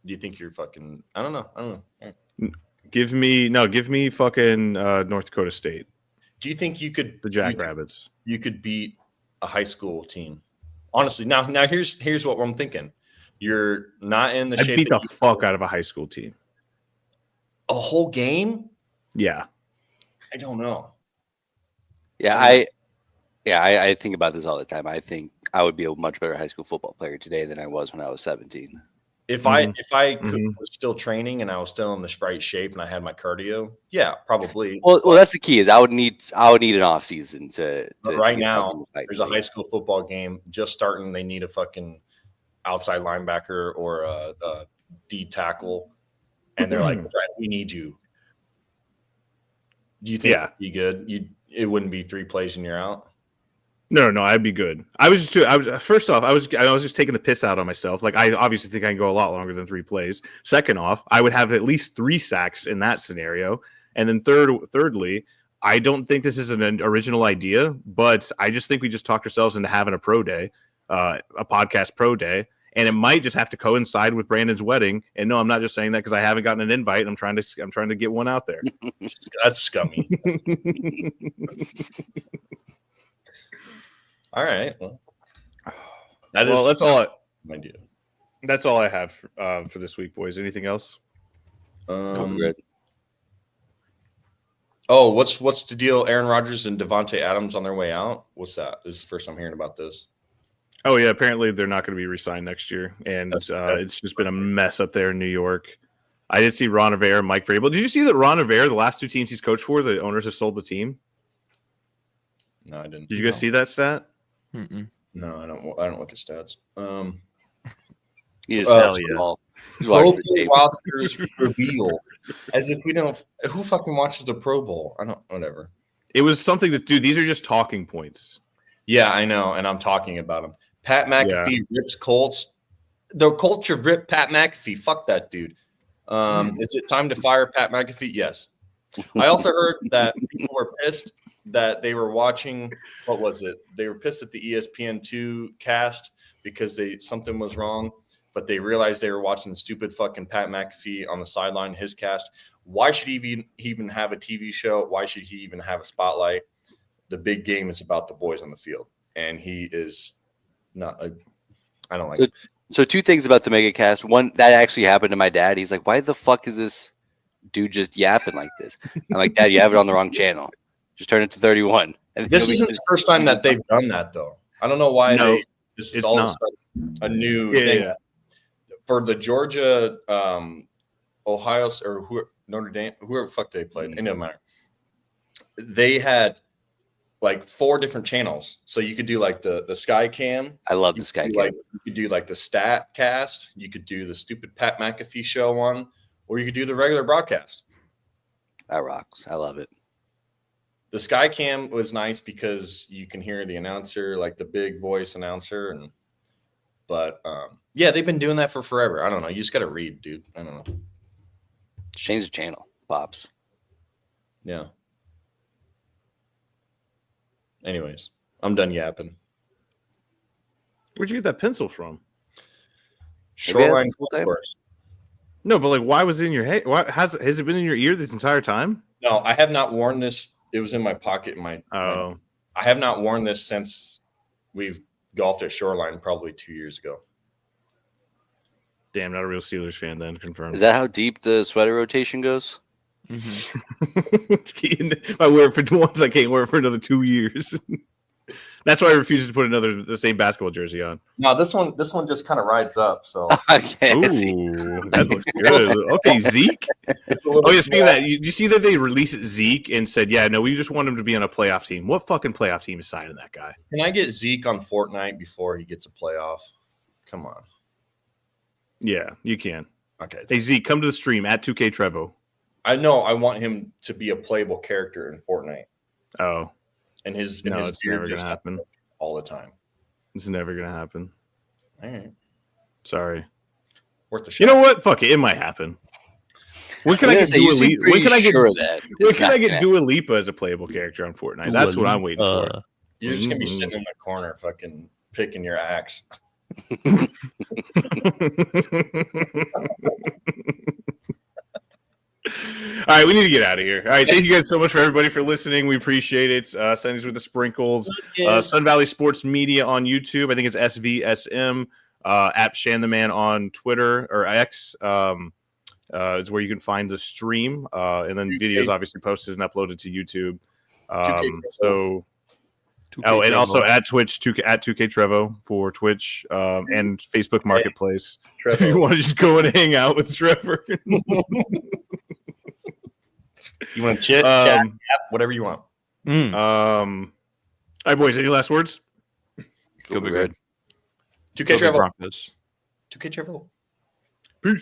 D: Do you think you're fucking? I don't know.
B: give me fucking North Dakota State.
D: Do you think you could
B: The Jackrabbits.
D: You could beat a high school team? Honestly, now here's what I'm thinking. You're not in the
B: I'd
D: shape.
B: beat the fuck out of a high school team.
D: A whole game?
B: Yeah.
D: I don't know.
E: Yeah, I think about this all the time. I think I would be a much better high school football player today than I was when I was 17.
D: If I was still training and I was still in the right shape and I had my cardio, yeah, probably.
E: Well, that's the key. Is I would need an off season to
D: right now. There's a high school football game just starting. They need a fucking outside linebacker or a D tackle, and they're like, "Brett, we need you." Do you think it'd be good? It wouldn't be 3 plays and you're out.
B: No, I'd be good. I was just taking the piss out on myself. Like, I obviously think I can go a lot longer than 3 plays. Second off, I would have at least 3 sacks in that scenario. And then thirdly, I don't think this is an original idea, but I just think we just talked ourselves into having a pro day, a podcast pro day, and it might just have to coincide with Brandon's wedding. And no, I'm not just saying that because I haven't gotten an invite. I'm trying to get one out there.
D: That's scummy. All right. Well, that's all I do.
B: That's all I have for this week, boys. Anything else?
E: Good.
D: Oh, what's the deal? Aaron Rodgers and Davante Adams on their way out. What's that? This is the first I'm hearing about this.
B: Oh yeah, apparently they're not going to be re-signed next year, and it's just been a mess up there in New York. I did see Ron Rivera, Mike Vrabel. Did you see that Ron Rivera, the last 2 teams he's coached for, the owners have sold the team?
D: No, I didn't.
B: Did you guys see that stat?
C: Mm-mm.
D: No, I don't look at stats.
E: You just
B: hell
E: watch the tape.
D: rosters revealed. As if we don't. Who fucking watches the Pro Bowl? I don't. Whatever.
B: It was something that, dude. These are just talking points.
D: Yeah, I know, and I'm talking about them. Pat McAfee rips Colts. The Colts should rip Pat McAfee. Fuck that dude. Is it time to fire Pat McAfee? Yes. I also heard that people were pissed that they were watching. What was it? They were pissed at the ESPN2 cast because something was wrong, but they realized they were watching the stupid fucking Pat McAfee on the sideline, his cast. Why should he even have a TV show? Why should he even have a spotlight? The big game is about the boys on the field, and he is not a. I don't like it.
E: So 2 things about the mega cast. One, that actually happened to my dad. He's like, "Why the fuck is this dude just yapping like this?" I'm like, "Dad, you have it on the wrong channel. Just turn it to 31." And
D: This isn't the first time that they've done that, though. I don't know why this is all
B: not.
D: of a sudden a new thing.
B: Yeah.
D: For the Georgia, Ohio, or Notre Dame, whoever the fuck they played, it doesn't matter. They had like 4 different channels, so you could do like the Sky Cam.
E: I love the Sky Cam.
D: You could do like the Stat Cast. You could do the stupid Pat McAfee show one, or you could do the regular broadcast.
E: That rocks. I love it.
D: The Sky Cam was nice because you can hear the announcer, like the big voice announcer, but they've been doing that for forever. I don't know. You just got to read, dude. I don't know.
E: Change the channel, pops.
D: Yeah. Anyways, I'm done yapping.
B: Where'd you get that pencil from?
D: Shoreline course.
B: No, but like, why was it in your head? Why has it been in your ear this entire time?
D: No, I have not worn this. It was in my pocket. I have not worn this since we've golfed at Shoreline probably 2 years ago.
B: Damn, not a real Steelers fan then. Confirmed.
E: Is that how deep the sweater rotation goes?
B: If I wear it for once, I can't wear it for another 2 years. That's why I refuse to put the same basketball jersey on.
D: No, this one just kind of rides up. So
E: Okay.
B: Ooh, that looks good. Okay, Zeke. Oh yeah, speaking of that, you see that they released Zeke and said, "Yeah, no, we just want him to be on a playoff team." What fucking playoff team is signing that guy?
D: Can I get Zeke on Fortnite before he gets a playoff? Come on.
B: Yeah, you can.
D: Okay.
B: Hey Zeke, come to the stream at 2K Trevo.
D: I know. I want him to be a playable character in Fortnite.
B: Oh.
D: And his
B: it's never gonna happen
D: all the time.
B: It's never gonna happen.
D: All right,
B: Sorry.
D: worth a shot.
B: You know what? Fuck it. It might happen. When can I get
E: you
B: Dua
E: seem
B: Lipa?
E: pretty
B: When can I get
E: sure of that?
B: When
E: It's
B: can I
E: not
B: get
E: gonna
B: Dua Lipa as a playable character on Fortnite? That's what I'm waiting for.
D: You're just gonna be sitting in the corner, fucking picking your axe.
B: All right, we need to get out of here. All right, thank you guys so much for everybody for listening. We appreciate it. Sundays with the Sprinkles, Sun Valley Sports Media on YouTube. I think it's SVSM. At Shan the Man on Twitter or X is where you can find the stream, and then videos obviously posted and uploaded to YouTube. And also at Twitch, at 2K Trevo for Twitch and Facebook Marketplace. If you want to just go and hang out with Trevor.
D: You want to chat, whatever you want.
B: All right, boys, any last words?
C: Go be good.
D: 2K Travel.
C: Broncos.
D: 2K Travel.
B: Peace.